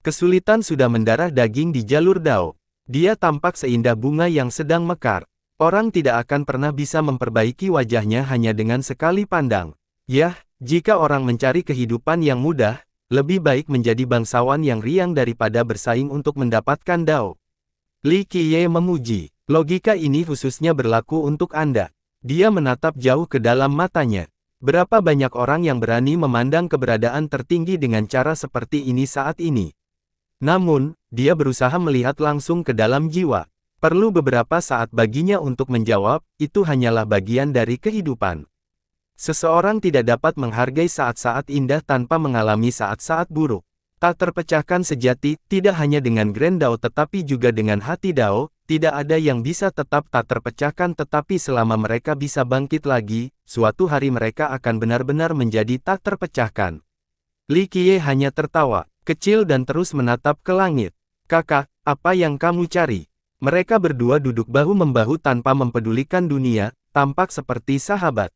Kesulitan sudah mendarah daging di jalur Dao. Dia tampak seindah bunga yang sedang mekar. Orang tidak akan pernah bisa memperbaiki wajahnya hanya dengan sekali pandang. Yah, jika orang mencari kehidupan yang mudah, lebih baik menjadi bangsawan yang riang daripada bersaing untuk mendapatkan Dao. Li Qiye memuji. Logika ini khususnya berlaku untuk Anda. Dia menatap jauh ke dalam matanya. Berapa banyak orang yang berani memandang keberadaan tertinggi dengan cara seperti ini saat ini? Namun, dia berusaha melihat langsung ke dalam jiwa. Perlu beberapa saat baginya untuk menjawab, itu hanyalah bagian dari kehidupan. Seseorang tidak dapat menghargai saat-saat indah tanpa mengalami saat-saat buruk. Tak terpecahkan sejati, tidak hanya dengan Grand Dao tetapi juga dengan hati Dao, tidak ada yang bisa tetap tak terpecahkan tetapi selama mereka bisa bangkit lagi, suatu hari mereka akan benar-benar menjadi tak terpecahkan. Li Qiye hanya tertawa kecil dan terus menatap ke langit. Kakak, apa yang kamu cari? Mereka berdua duduk bahu-membahu tanpa mempedulikan dunia, tampak seperti sahabat.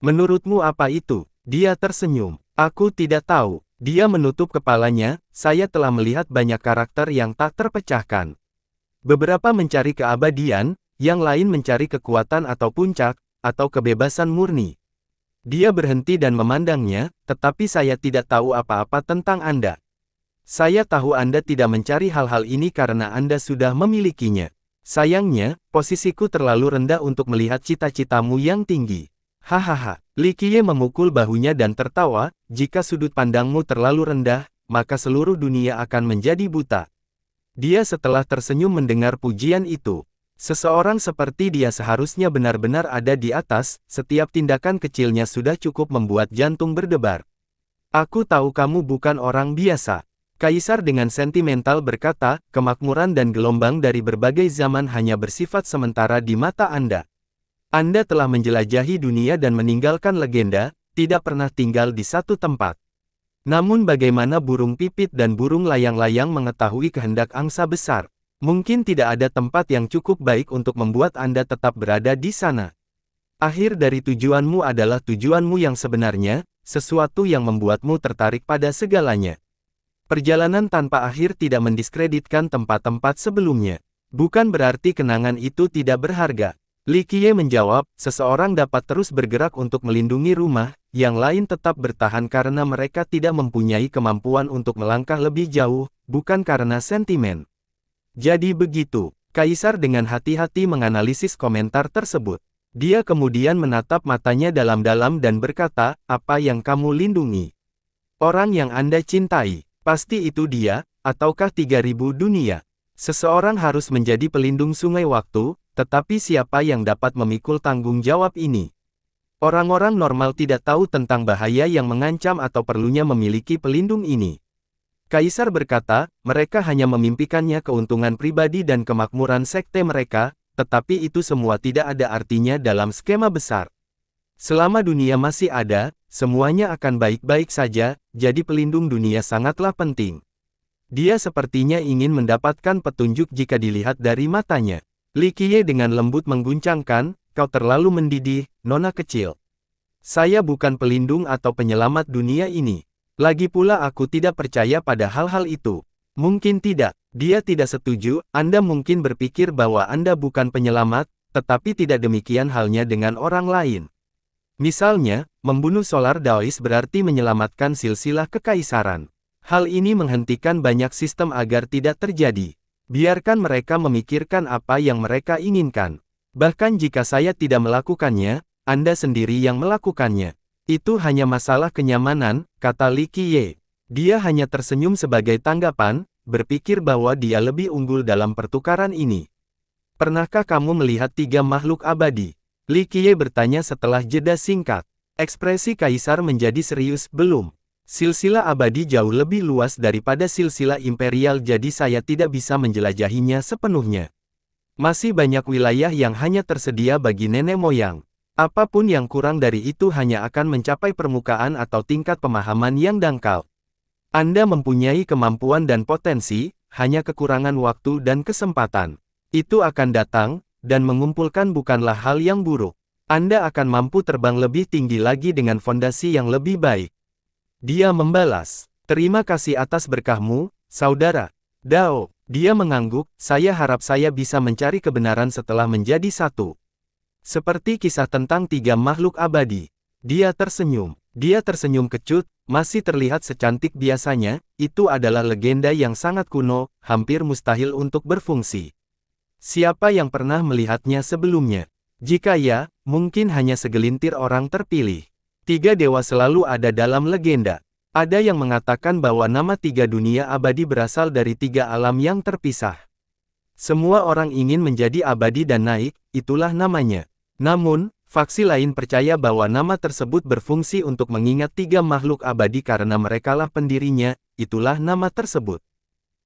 Menurutmu apa itu? Dia tersenyum. Aku tidak tahu. Dia menutup kepalanya, saya telah melihat banyak karakter yang tak terpecahkan. Beberapa mencari keabadian, yang lain mencari kekuatan atau puncak, atau kebebasan murni. Dia berhenti dan memandangnya, tetapi saya tidak tahu apa-apa tentang Anda. Saya tahu Anda tidak mencari hal-hal ini karena Anda sudah memilikinya. Sayangnya, posisiku terlalu rendah untuk melihat cita-citamu yang tinggi. Hahaha. Li Qiye memukul bahunya dan tertawa, jika sudut pandangmu terlalu rendah, maka seluruh dunia akan menjadi buta. Dia setelah tersenyum mendengar pujian itu. Seseorang seperti dia seharusnya benar-benar ada di atas, setiap tindakan kecilnya sudah cukup membuat jantung berdebar. Aku tahu kamu bukan orang biasa. Kaisar dengan sentimental berkata, kemakmuran dan gelombang dari berbagai zaman hanya bersifat sementara di mata Anda. Anda telah menjelajahi dunia dan meninggalkan legenda, tidak pernah tinggal di satu tempat. Namun bagaimana burung pipit dan burung layang-layang mengetahui kehendak angsa besar? Mungkin tidak ada tempat yang cukup baik untuk membuat Anda tetap berada di sana. Akhir dari tujuanmu adalah tujuanmu yang sebenarnya, sesuatu yang membuatmu tertarik pada segalanya. Perjalanan tanpa akhir tidak mendiskreditkan tempat-tempat sebelumnya. Bukan berarti kenangan itu tidak berharga. Li Qiye menjawab, seseorang dapat terus bergerak untuk melindungi rumah, yang lain tetap bertahan karena mereka tidak mempunyai kemampuan untuk melangkah lebih jauh, bukan karena sentimen. Jadi begitu. Kaisar dengan hati-hati menganalisis komentar tersebut. Dia kemudian menatap matanya dalam-dalam dan berkata, apa yang kamu lindungi? Orang yang Anda cintai. Pasti itu dia, ataukah 3000 dunia? Seseorang harus menjadi pelindung sungai waktu, tetapi siapa yang dapat memikul tanggung jawab ini? Orang-orang normal tidak tahu tentang bahaya yang mengancam atau perlunya memiliki pelindung ini. Kaisar berkata, mereka hanya memimpikannya keuntungan pribadi dan kemakmuran sekte mereka, tetapi itu semua tidak ada artinya dalam skema besar. Selama dunia masih ada, semuanya akan baik-baik saja, jadi pelindung dunia sangatlah penting. Dia sepertinya ingin mendapatkan petunjuk jika dilihat dari matanya. Li Qiye dengan lembut mengguncangkan, kau terlalu mendidih, nona kecil. Saya bukan pelindung atau penyelamat dunia ini. Lagi pula aku tidak percaya pada hal-hal itu. Mungkin tidak. Dia tidak setuju, Anda mungkin berpikir bahwa Anda bukan penyelamat, tetapi tidak demikian halnya dengan orang lain. Misalnya, membunuh Solar Daois berarti menyelamatkan silsilah kekaisaran. Hal ini menghentikan banyak sistem agar tidak terjadi. Biarkan mereka memikirkan apa yang mereka inginkan. Bahkan jika saya tidak melakukannya, Anda sendiri yang melakukannya. Itu hanya masalah kenyamanan, kata Li Qiye. Dia hanya tersenyum sebagai tanggapan, berpikir bahwa dia lebih unggul dalam pertukaran ini. Pernahkah kamu melihat 3 makhluk abadi? Li Qiye bertanya setelah jeda singkat. Ekspresi Kaisar menjadi serius, belum. Silsilah abadi jauh lebih luas daripada silsilah imperial jadi saya tidak bisa menjelajahinya sepenuhnya. Masih banyak wilayah yang hanya tersedia bagi nenek moyang. Apapun yang kurang dari itu hanya akan mencapai permukaan atau tingkat pemahaman yang dangkal. Anda mempunyai kemampuan dan potensi, hanya kekurangan waktu dan kesempatan. Itu akan datang, dan mengumpulkan bukanlah hal yang buruk. Anda akan mampu terbang lebih tinggi lagi dengan fondasi yang lebih baik. Dia membalas, terima kasih atas berkahmu, Saudara Dao, dia mengangguk, saya harap saya bisa mencari kebenaran setelah menjadi satu. Seperti kisah tentang tiga makhluk abadi. Dia tersenyum kecut, masih terlihat secantik biasanya, itu adalah legenda yang sangat kuno, hampir mustahil untuk berfungsi. Siapa yang pernah melihatnya sebelumnya? Jika ya, mungkin hanya segelintir orang terpilih. Tiga dewa selalu ada dalam legenda. Ada yang mengatakan bahwa nama tiga dunia abadi berasal dari tiga alam yang terpisah. Semua orang ingin menjadi abadi dan naik, itulah namanya. Namun, faksi lain percaya bahwa nama tersebut berfungsi untuk mengingat tiga makhluk abadi karena merekalah pendirinya, itulah nama tersebut.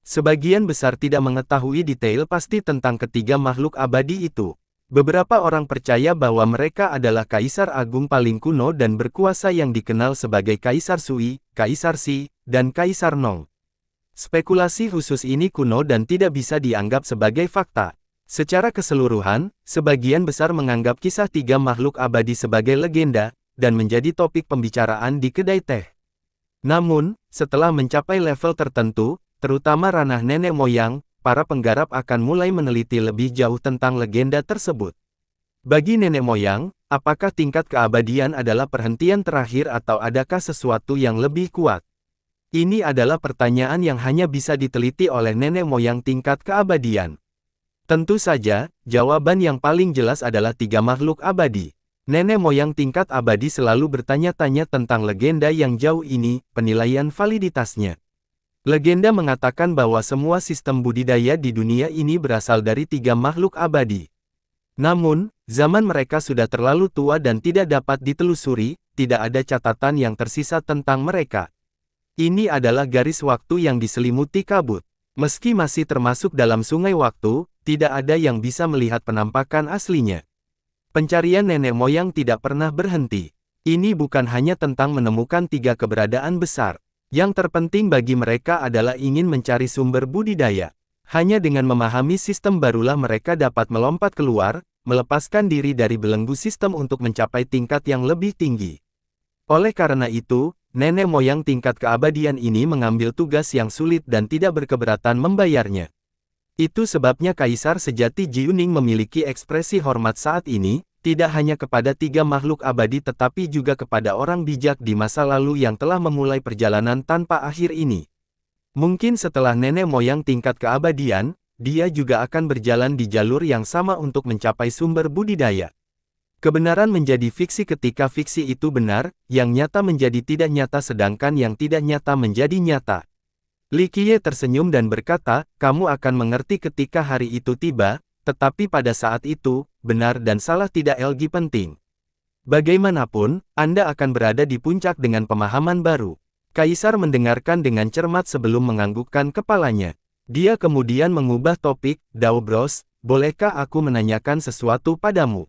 Sebagian besar tidak mengetahui detail pasti tentang ketiga makhluk abadi itu. Beberapa orang percaya bahwa mereka adalah Kaisar Agung paling kuno dan berkuasa yang dikenal sebagai Kaisar Sui, Kaisar Si, dan Kaisar Nong. Spekulasi khusus ini kuno dan tidak bisa dianggap sebagai fakta. Secara keseluruhan, sebagian besar menganggap kisah tiga makhluk abadi sebagai legenda, dan menjadi topik pembicaraan di kedai teh. Namun, setelah mencapai level tertentu, terutama ranah nenek moyang, para penggarap akan mulai meneliti lebih jauh tentang legenda tersebut. Bagi nenek moyang, apakah tingkat keabadian adalah perhentian terakhir atau adakah sesuatu yang lebih kuat? Ini adalah pertanyaan yang hanya bisa diteliti oleh nenek moyang tingkat keabadian. Tentu saja, jawaban yang paling jelas adalah tiga makhluk abadi. Nenek moyang tingkat abadi selalu bertanya-tanya tentang legenda yang jauh ini, penilaian validitasnya. Legenda mengatakan bahwa semua sistem budidaya di dunia ini berasal dari tiga makhluk abadi. Namun, zaman mereka sudah terlalu tua dan tidak dapat ditelusuri, tidak ada catatan yang tersisa tentang mereka. Ini adalah garis waktu yang diselimuti kabut. Meski masih termasuk dalam sungai waktu, tidak ada yang bisa melihat penampakan aslinya. Pencarian nenek moyang tidak pernah berhenti. Ini bukan hanya tentang menemukan tiga keberadaan besar. Yang terpenting bagi mereka adalah ingin mencari sumber budidaya. Hanya dengan memahami sistem barulah mereka dapat melompat keluar, melepaskan diri dari belenggu sistem untuk mencapai tingkat yang lebih tinggi. Oleh karena itu, nenek moyang tingkat keabadian ini mengambil tugas yang sulit dan tidak berkeberatan membayarnya. Itu sebabnya Kaisar sejati Jiuning memiliki ekspresi hormat saat ini, tidak hanya kepada tiga makhluk abadi tetapi juga kepada orang bijak di masa lalu yang telah memulai perjalanan tanpa akhir ini. Mungkin setelah nenek moyang tingkat keabadian, dia juga akan berjalan di jalur yang sama untuk mencapai sumber budidaya. Kebenaran menjadi fiksi ketika fiksi itu benar, yang nyata menjadi tidak nyata sedangkan yang tidak nyata menjadi nyata. Li Qiye tersenyum dan berkata, kamu akan mengerti ketika hari itu tiba, tetapi pada saat itu, benar dan salah tidak lagi penting. Bagaimanapun, Anda akan berada di puncak dengan pemahaman baru. Kaisar mendengarkan dengan cermat sebelum menganggukkan kepalanya. Dia kemudian mengubah topik, Dao Bros, bolehkah aku menanyakan sesuatu padamu?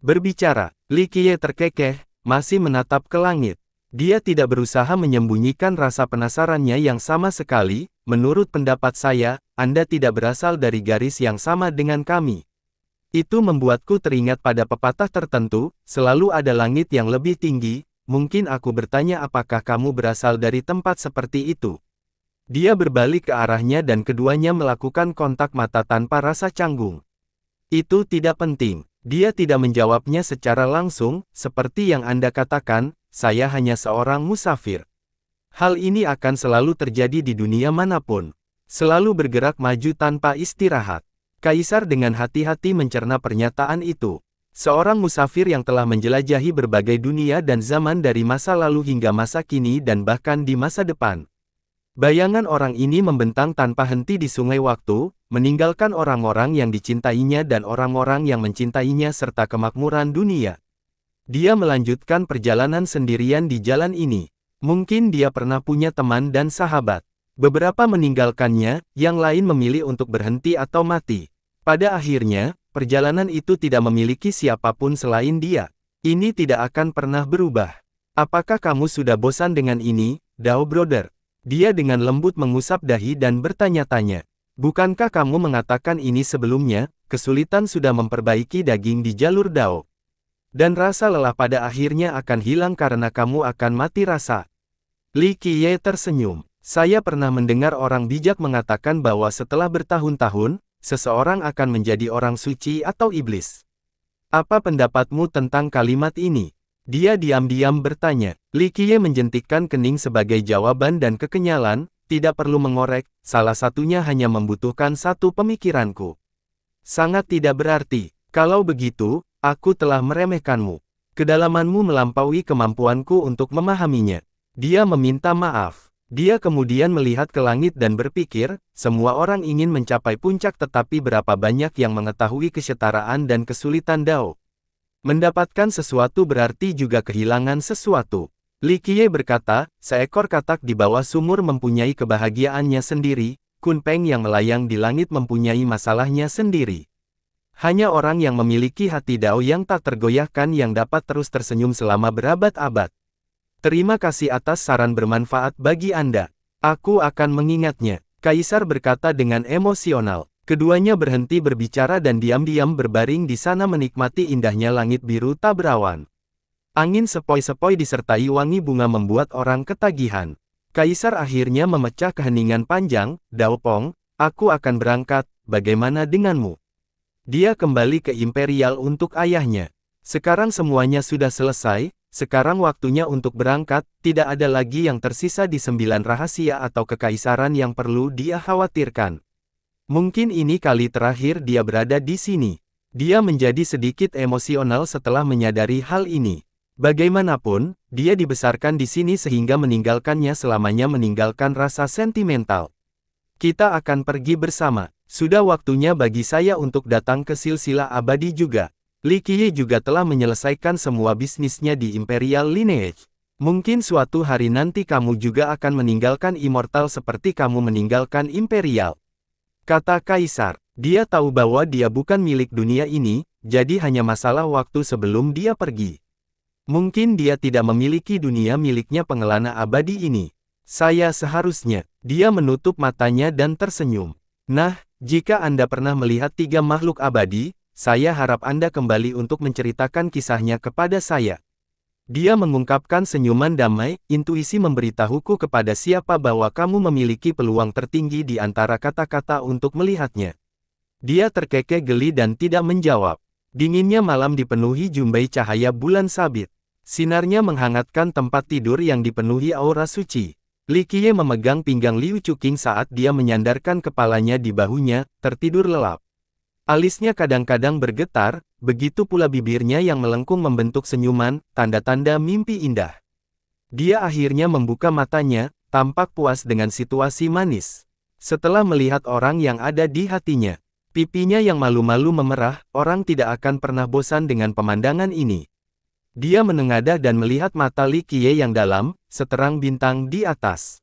Berbicara, Li Qiye terkekeh, masih menatap ke langit. Dia tidak berusaha menyembunyikan rasa penasarannya yang sama sekali, menurut pendapat saya, Anda tidak berasal dari garis yang sama dengan kami. Itu membuatku teringat pada pepatah tertentu, selalu ada langit yang lebih tinggi, mungkin aku bertanya apakah kamu berasal dari tempat seperti itu. Dia berbalik ke arahnya dan keduanya melakukan kontak mata tanpa rasa canggung. Itu tidak penting. Dia tidak menjawabnya secara langsung, seperti yang Anda katakan, saya hanya seorang musafir. Hal ini akan selalu terjadi di dunia manapun. Selalu bergerak maju tanpa istirahat. Kaisar dengan hati-hati mencerna pernyataan itu. Seorang musafir yang telah menjelajahi berbagai dunia dan zaman dari masa lalu hingga masa kini dan bahkan di masa depan. Bayangan orang ini membentang tanpa henti di sungai waktu, meninggalkan orang-orang yang dicintainya dan orang-orang yang mencintainya serta kemakmuran dunia. Dia melanjutkan perjalanan sendirian di jalan ini. Mungkin dia pernah punya teman dan sahabat. Beberapa meninggalkannya, yang lain memilih untuk berhenti atau mati. Pada akhirnya, perjalanan itu tidak memiliki siapapun selain dia. Ini tidak akan pernah berubah. Apakah kamu sudah bosan dengan ini, Dao Brother? Dia dengan lembut mengusap dahi dan bertanya-tanya. Bukankah kamu mengatakan ini sebelumnya, kesulitan sudah memperbaiki daging di jalur Dao? Dan rasa lelah pada akhirnya akan hilang karena kamu akan mati rasa. Li Qiye tersenyum. Saya pernah mendengar orang bijak mengatakan bahwa setelah bertahun-tahun, seseorang akan menjadi orang suci atau iblis. Apa pendapatmu tentang kalimat ini? Dia diam-diam bertanya. Li Qiye menjentikkan kening sebagai jawaban dan kekenyalan, tidak perlu mengorek, salah satunya hanya membutuhkan satu pemikiranku. Sangat tidak berarti. Kalau begitu, aku telah meremehkanmu. Kedalamanmu melampaui kemampuanku untuk memahaminya. Dia meminta maaf. Dia kemudian melihat ke langit dan berpikir, semua orang ingin mencapai puncak tetapi berapa banyak yang mengetahui kesetaraan dan kesulitan Dao. Mendapatkan sesuatu berarti juga kehilangan sesuatu. Li Qiye berkata, seekor katak di bawah sumur mempunyai kebahagiaannya sendiri, Kunpeng yang melayang di langit mempunyai masalahnya sendiri. Hanya orang yang memiliki hati Dao yang tak tergoyahkan yang dapat terus tersenyum selama berabad-abad. Terima kasih atas saran bermanfaat bagi Anda. Aku akan mengingatnya, Kaisar berkata dengan emosional. Keduanya berhenti berbicara dan diam-diam berbaring di sana menikmati indahnya langit biru tak berawan. Angin sepoi-sepoi disertai wangi bunga membuat orang ketagihan. Kaisar akhirnya memecah keheningan panjang, Dao Pong, aku akan berangkat, bagaimana denganmu? Dia kembali ke Imperial untuk ayahnya. Sekarang semuanya sudah selesai, sekarang waktunya untuk berangkat, tidak ada lagi yang tersisa di 9 rahasia atau kekaisaran yang perlu dia khawatirkan. Mungkin ini kali terakhir dia berada di sini. Dia menjadi sedikit emosional setelah menyadari hal ini. Bagaimanapun, dia dibesarkan di sini sehingga meninggalkannya selamanya meninggalkan rasa sentimental. Kita akan pergi bersama. Sudah waktunya bagi saya untuk datang ke silsilah abadi juga. Li Qiye juga telah menyelesaikan semua bisnisnya di Imperial Lineage. Mungkin suatu hari nanti kamu juga akan meninggalkan Immortal seperti kamu meninggalkan Imperial. Kata Kaisar, dia tahu bahwa dia bukan milik dunia ini, jadi hanya masalah waktu sebelum dia pergi. Mungkin dia tidak memiliki dunia miliknya pengelana abadi ini. Saya seharusnya, dia menutup matanya dan tersenyum. Nah, jika Anda pernah melihat 3 makhluk abadi, saya harap Anda kembali untuk menceritakan kisahnya kepada saya. Dia mengungkapkan senyuman damai, intuisi memberitahuku kepada siapa bahwa kamu memiliki peluang tertinggi di antara kata-kata untuk melihatnya. Dia terkekeh geli dan tidak menjawab. Dinginnya malam dipenuhi jumbai cahaya bulan sabit. Sinarnya menghangatkan tempat tidur yang dipenuhi aura suci. Li Qiye memegang pinggang Liu Chuqing saat dia menyandarkan kepalanya di bahunya, tertidur lelap. Alisnya kadang-kadang bergetar, begitu pula bibirnya yang melengkung membentuk senyuman, tanda-tanda mimpi indah. Dia akhirnya membuka matanya, tampak puas dengan situasi manis. Setelah melihat orang yang ada di hatinya, pipinya yang malu-malu memerah, orang tidak akan pernah bosan dengan pemandangan ini. Dia menengadah dan melihat mata Li Qiye yang dalam, seterang bintang di atas.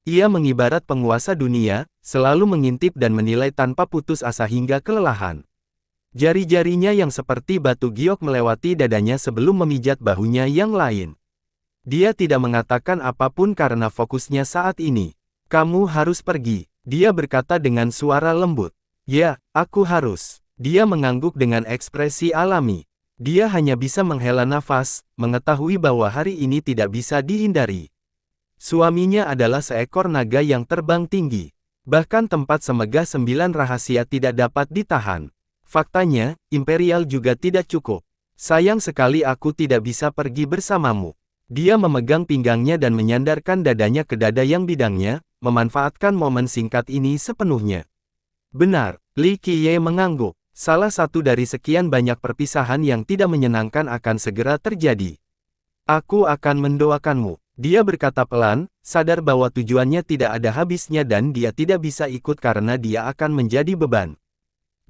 Ia mengibarat penguasa dunia, selalu mengintip dan menilai tanpa putus asa hingga kelelahan. Jari-jarinya yang seperti batu giok melewati dadanya sebelum memijat bahunya yang lain. Dia tidak mengatakan apapun karena fokusnya saat ini. Kamu harus pergi, dia berkata dengan suara lembut. Ya, aku harus. Dia mengangguk dengan ekspresi alami. Dia hanya bisa menghela nafas, mengetahui bahwa hari ini tidak bisa dihindari. Suaminya adalah seekor naga yang terbang tinggi. Bahkan tempat semegah 9 rahasia tidak dapat ditahan. Faktanya, Imperial juga tidak cukup. Sayang sekali aku tidak bisa pergi bersamamu. Dia memegang pinggangnya dan menyandarkan dadanya ke dada yang bidangnya, memanfaatkan momen singkat ini sepenuhnya. Benar, Li Qiye mengangguk. Salah satu dari sekian banyak perpisahan yang tidak menyenangkan akan segera terjadi. Aku akan mendoakanmu. Dia berkata pelan, sadar bahwa tujuannya tidak ada habisnya dan dia tidak bisa ikut karena dia akan menjadi beban.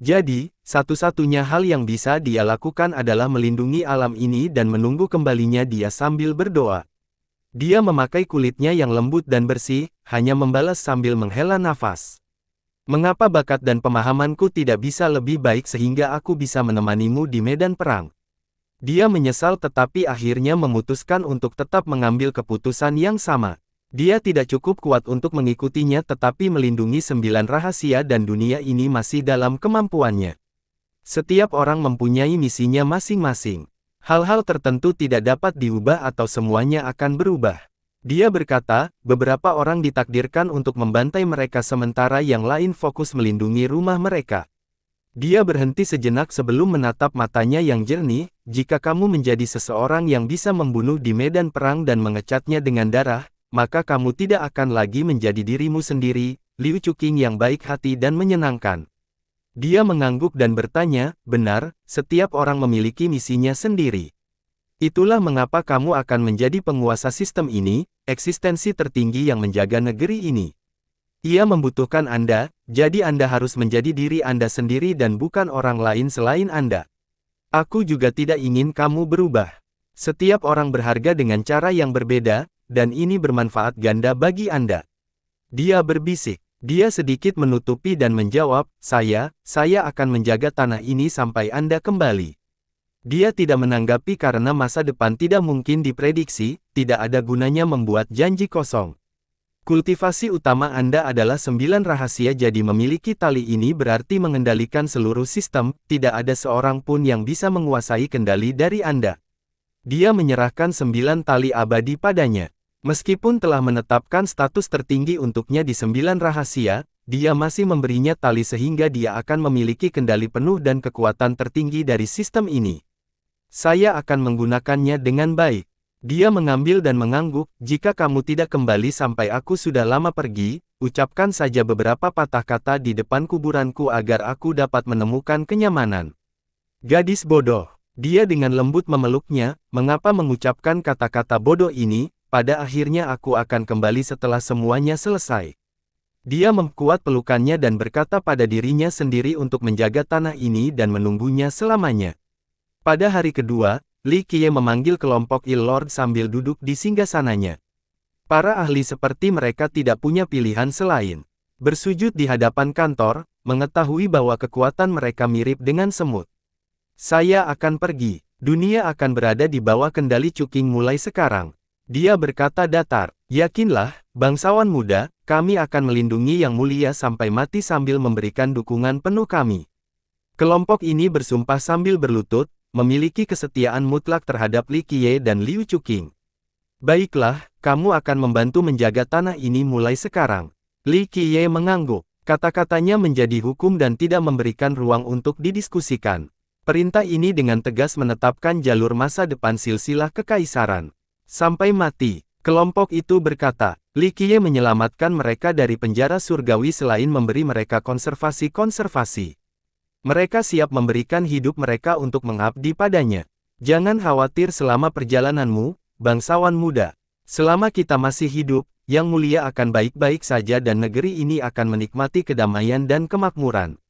Jadi, satu-satunya hal yang bisa dia lakukan adalah melindungi alam ini dan menunggu kembalinya dia sambil berdoa. Dia memakai kulitnya yang lembut dan bersih, hanya membalas sambil menghela nafas. Mengapa bakat dan pemahamanku tidak bisa lebih baik sehingga aku bisa menemanimu di medan perang? Dia menyesal tetapi akhirnya memutuskan untuk tetap mengambil keputusan yang sama. Dia tidak cukup kuat untuk mengikutinya tetapi melindungi 9 rahasia dan dunia ini masih dalam kemampuannya. Setiap orang mempunyai misinya masing-masing. Hal-hal tertentu tidak dapat diubah atau semuanya akan berubah. Dia berkata, beberapa orang ditakdirkan untuk membantai mereka sementara yang lain fokus melindungi rumah mereka. Dia berhenti sejenak sebelum menatap matanya yang jernih, jika kamu menjadi seseorang yang bisa membunuh di medan perang dan mengecatnya dengan darah, maka kamu tidak akan lagi menjadi dirimu sendiri, Liu Chuqing yang baik hati dan menyenangkan. Dia mengangguk dan bertanya, benar, setiap orang memiliki misinya sendiri. Itulah mengapa kamu akan menjadi penguasa sistem ini, eksistensi tertinggi yang menjaga negeri ini. Ia membutuhkan Anda, jadi Anda harus menjadi diri Anda sendiri dan bukan orang lain selain Anda. Aku juga tidak ingin kamu berubah. Setiap orang berharga dengan cara yang berbeda, dan ini bermanfaat ganda bagi Anda. Dia berbisik. Dia sedikit menutupi dan menjawab, saya akan menjaga tanah ini sampai Anda kembali. Dia tidak menanggapi karena masa depan tidak mungkin diprediksi, tidak ada gunanya membuat janji kosong. Kultivasi utama Anda adalah 9 rahasia, jadi memiliki tali ini berarti mengendalikan seluruh sistem, tidak ada seorang pun yang bisa menguasai kendali dari Anda. Dia menyerahkan 9 tali abadi padanya. Meskipun telah menetapkan status tertinggi untuknya di 9 rahasia, dia masih memberinya tali sehingga dia akan memiliki kendali penuh dan kekuatan tertinggi dari sistem ini. Saya akan menggunakannya dengan baik. Dia mengambil dan mengangguk, jika kamu tidak kembali sampai aku sudah lama pergi, ucapkan saja beberapa patah kata di depan kuburanku agar aku dapat menemukan kenyamanan. Gadis bodoh. Dia dengan lembut memeluknya, mengapa mengucapkan kata-kata bodoh ini? Pada akhirnya aku akan kembali setelah semuanya selesai. Dia memperkuat pelukannya dan berkata pada dirinya sendiri untuk menjaga tanah ini dan menunggunya selamanya. Pada hari kedua, Li Qiye memanggil kelompok Il Lord sambil duduk di singgasananya. Para ahli seperti mereka tidak punya pilihan selain bersujud di hadapan kantor, mengetahui bahwa kekuatan mereka mirip dengan semut. Saya akan pergi. Dunia akan berada di bawah kendali Chuqing mulai sekarang. Dia berkata datar, yakinlah, bangsawan muda, kami akan melindungi yang mulia sampai mati sambil memberikan dukungan penuh kami. Kelompok ini bersumpah sambil berlutut, memiliki kesetiaan mutlak terhadap Li Qiye dan Liu Chuqing. Baiklah, kamu akan membantu menjaga tanah ini mulai sekarang. Li Qiye mengangguk, kata-katanya menjadi hukum dan tidak memberikan ruang untuk didiskusikan. Perintah ini dengan tegas menetapkan jalur masa depan silsilah kekaisaran. Sampai mati, kelompok itu berkata, Li Qiye menyelamatkan mereka dari penjara surgawi selain memberi mereka konservasi. Mereka siap memberikan hidup mereka untuk mengabdi padanya. Jangan khawatir selama perjalananmu, bangsawan muda. Selama kita masih hidup, yang mulia akan baik-baik saja dan negeri ini akan menikmati kedamaian dan kemakmuran.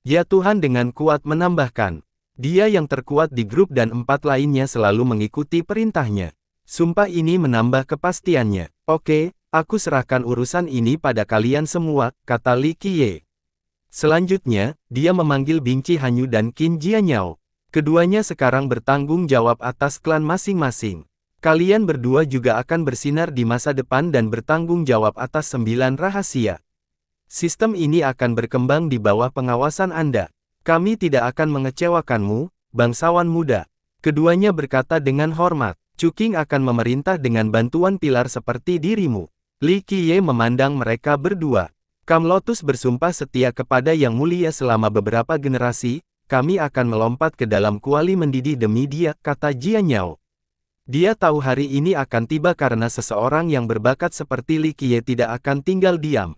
Ya Tuhan dengan kuat menambahkan. Dia yang terkuat di grup dan 4 lainnya selalu mengikuti perintahnya. Sumpah ini menambah kepastiannya. Oke, aku serahkan urusan ini pada kalian semua, kata Li Qiye. Selanjutnya, dia memanggil Bing Qihanyu dan Qin Jianyao. Keduanya sekarang bertanggung jawab atas klan masing-masing. Kalian berdua juga akan bersinar di masa depan dan bertanggung jawab atas 9 rahasia. Sistem ini akan berkembang di bawah pengawasan Anda. Kami tidak akan mengecewakanmu, bangsawan muda. Keduanya berkata dengan hormat. Chuqing akan memerintah dengan bantuan pilar seperti dirimu. Li Qiye memandang mereka berdua. Kamlotus bersumpah setia kepada Yang Mulia selama beberapa generasi, kami akan melompat ke dalam kuali mendidih demi dia, kata Jianyao. Dia tahu hari ini akan tiba karena seseorang yang berbakat seperti Li Qiye tidak akan tinggal diam.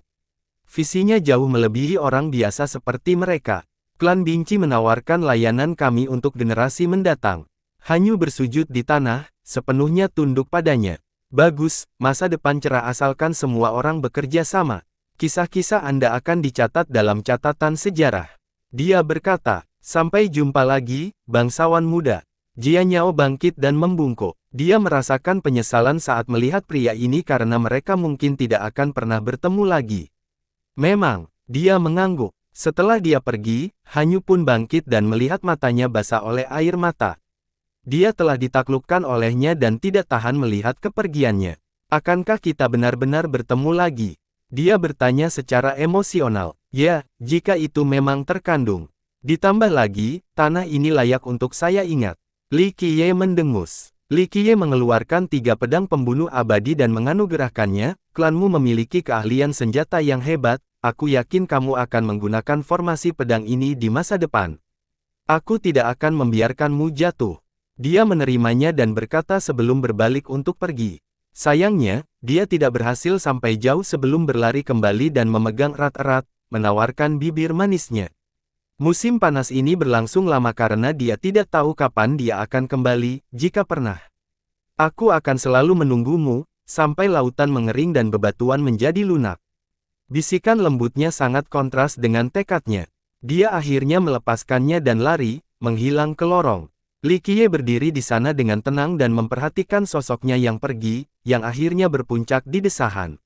Visinya jauh melebihi orang biasa seperti mereka. Klan Bingci menawarkan layanan kami untuk generasi mendatang. Hanyu bersujud di tanah, sepenuhnya tunduk padanya. Bagus, masa depan cerah asalkan semua orang bekerja sama. Kisah-kisah Anda akan dicatat dalam catatan sejarah. Dia berkata, sampai jumpa lagi, bangsawan muda. Jianyao bangkit dan membungkuk. Dia merasakan penyesalan saat melihat pria ini karena mereka mungkin tidak akan pernah bertemu lagi. Memang, dia mengangguk. Setelah dia pergi, Hanyu pun bangkit dan melihat matanya basah oleh air mata. Dia telah ditaklukkan olehnya dan tidak tahan melihat kepergiannya. Akankah kita benar-benar bertemu lagi? Dia bertanya secara emosional. Ya, jika itu memang terkandung. Ditambah lagi, tanah ini layak untuk saya ingat. Li Qiye mendengus. Li Qiye mengeluarkan 3 pedang pembunuh abadi dan menganugerahkannya, klanmu memiliki keahlian senjata yang hebat, aku yakin kamu akan menggunakan formasi pedang ini di masa depan. Aku tidak akan membiarkanmu jatuh. Dia menerimanya dan berkata sebelum berbalik untuk pergi. Sayangnya, dia tidak berhasil sampai jauh sebelum berlari kembali dan memegang erat-erat, menawarkan bibir manisnya. Musim panas ini berlangsung lama karena dia tidak tahu kapan dia akan kembali, jika pernah. Aku akan selalu menunggumu, sampai lautan mengering dan bebatuan menjadi lunak. Bisikan lembutnya sangat kontras dengan tekadnya. Dia akhirnya melepaskannya dan lari, menghilang ke lorong. Li Qiye berdiri di sana dengan tenang dan memperhatikan sosoknya yang pergi, yang akhirnya berpuncak di desahan.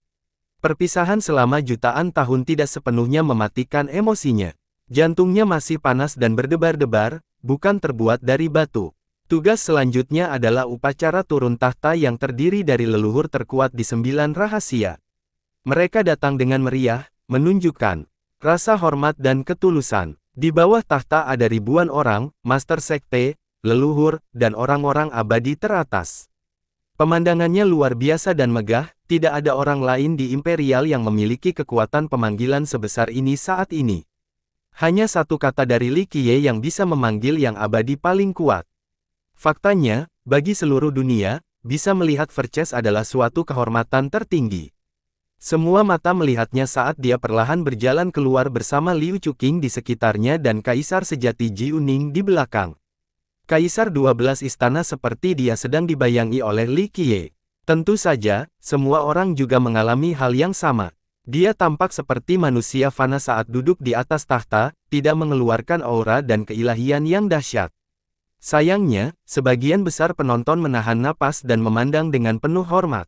Perpisahan selama jutaan tahun tidak sepenuhnya mematikan emosinya. Jantungnya masih panas dan berdebar-debar, bukan terbuat dari batu. Tugas selanjutnya adalah upacara turun tahta yang terdiri dari leluhur terkuat di 9 rahasia. Mereka datang dengan meriah, menunjukkan rasa hormat dan ketulusan. Di bawah tahta ada ribuan orang, master sekte, leluhur, dan orang-orang abadi teratas. Pemandangannya luar biasa dan megah, tidak ada orang lain di Imperial yang memiliki kekuatan pemanggilan sebesar ini saat ini. Hanya satu kata dari Li Qiye yang bisa memanggil yang abadi paling kuat. Faktanya, bagi seluruh dunia, bisa melihat Verces adalah suatu kehormatan tertinggi. Semua mata melihatnya saat dia perlahan berjalan keluar bersama Liu Chuqing di sekitarnya dan Kaisar sejati Ji Uning di belakang. Kaisar 12 istana seperti dia sedang dibayangi oleh Li Qiye. Tentu saja, semua orang juga mengalami hal yang sama. Dia tampak seperti manusia fana saat duduk di atas tahta, tidak mengeluarkan aura dan keilahian yang dahsyat. Sayangnya, sebagian besar penonton menahan napas dan memandang dengan penuh hormat.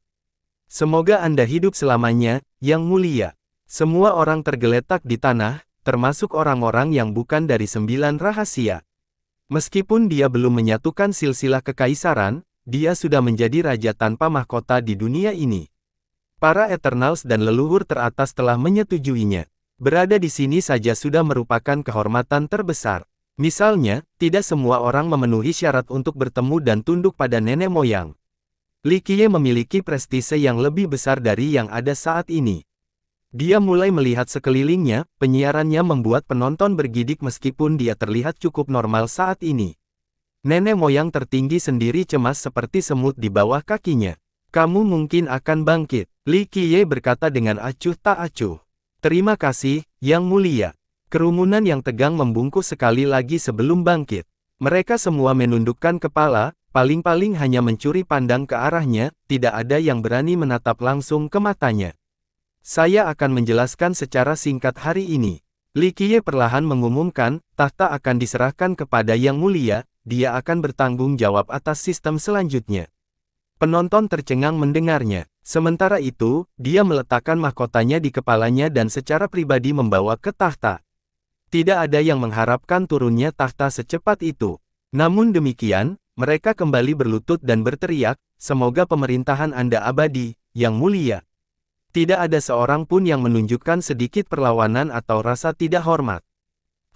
Semoga Anda hidup selamanya, Yang Mulia. Semua orang tergeletak di tanah, termasuk orang-orang yang bukan dari 9 rahasia. Meskipun dia belum menyatukan silsilah kekaisaran, dia sudah menjadi raja tanpa mahkota di dunia ini. Para Eternals dan leluhur teratas telah menyetujuinya. Berada di sini saja sudah merupakan kehormatan terbesar. Misalnya, tidak semua orang memenuhi syarat untuk bertemu dan tunduk pada nenek moyang. Li Qiye memiliki prestise yang lebih besar dari yang ada saat ini. Dia mulai melihat sekelilingnya, penyiarannya membuat penonton bergidik meskipun dia terlihat cukup normal saat ini. Nenek moyang tertinggi sendiri cemas seperti semut di bawah kakinya. Kamu mungkin akan bangkit, Li Qiye berkata dengan acuh tak acuh. Terima kasih, Yang Mulia. Kerumunan yang tegang membungkuk sekali lagi sebelum bangkit. Mereka semua menundukkan kepala, paling-paling hanya mencuri pandang ke arahnya, tidak ada yang berani menatap langsung ke matanya. Saya akan menjelaskan secara singkat hari ini. Li Qiye perlahan mengumumkan, tahta akan diserahkan kepada Yang Mulia, dia akan bertanggung jawab atas sistem selanjutnya. Penonton tercengang mendengarnya. Sementara itu, dia meletakkan mahkotanya di kepalanya dan secara pribadi membawa ke tahta. Tidak ada yang mengharapkan turunnya tahta secepat itu. Namun demikian, mereka kembali berlutut dan berteriak, semoga pemerintahan Anda abadi, Yang Mulia. Tidak ada seorang pun yang menunjukkan sedikit perlawanan atau rasa tidak hormat.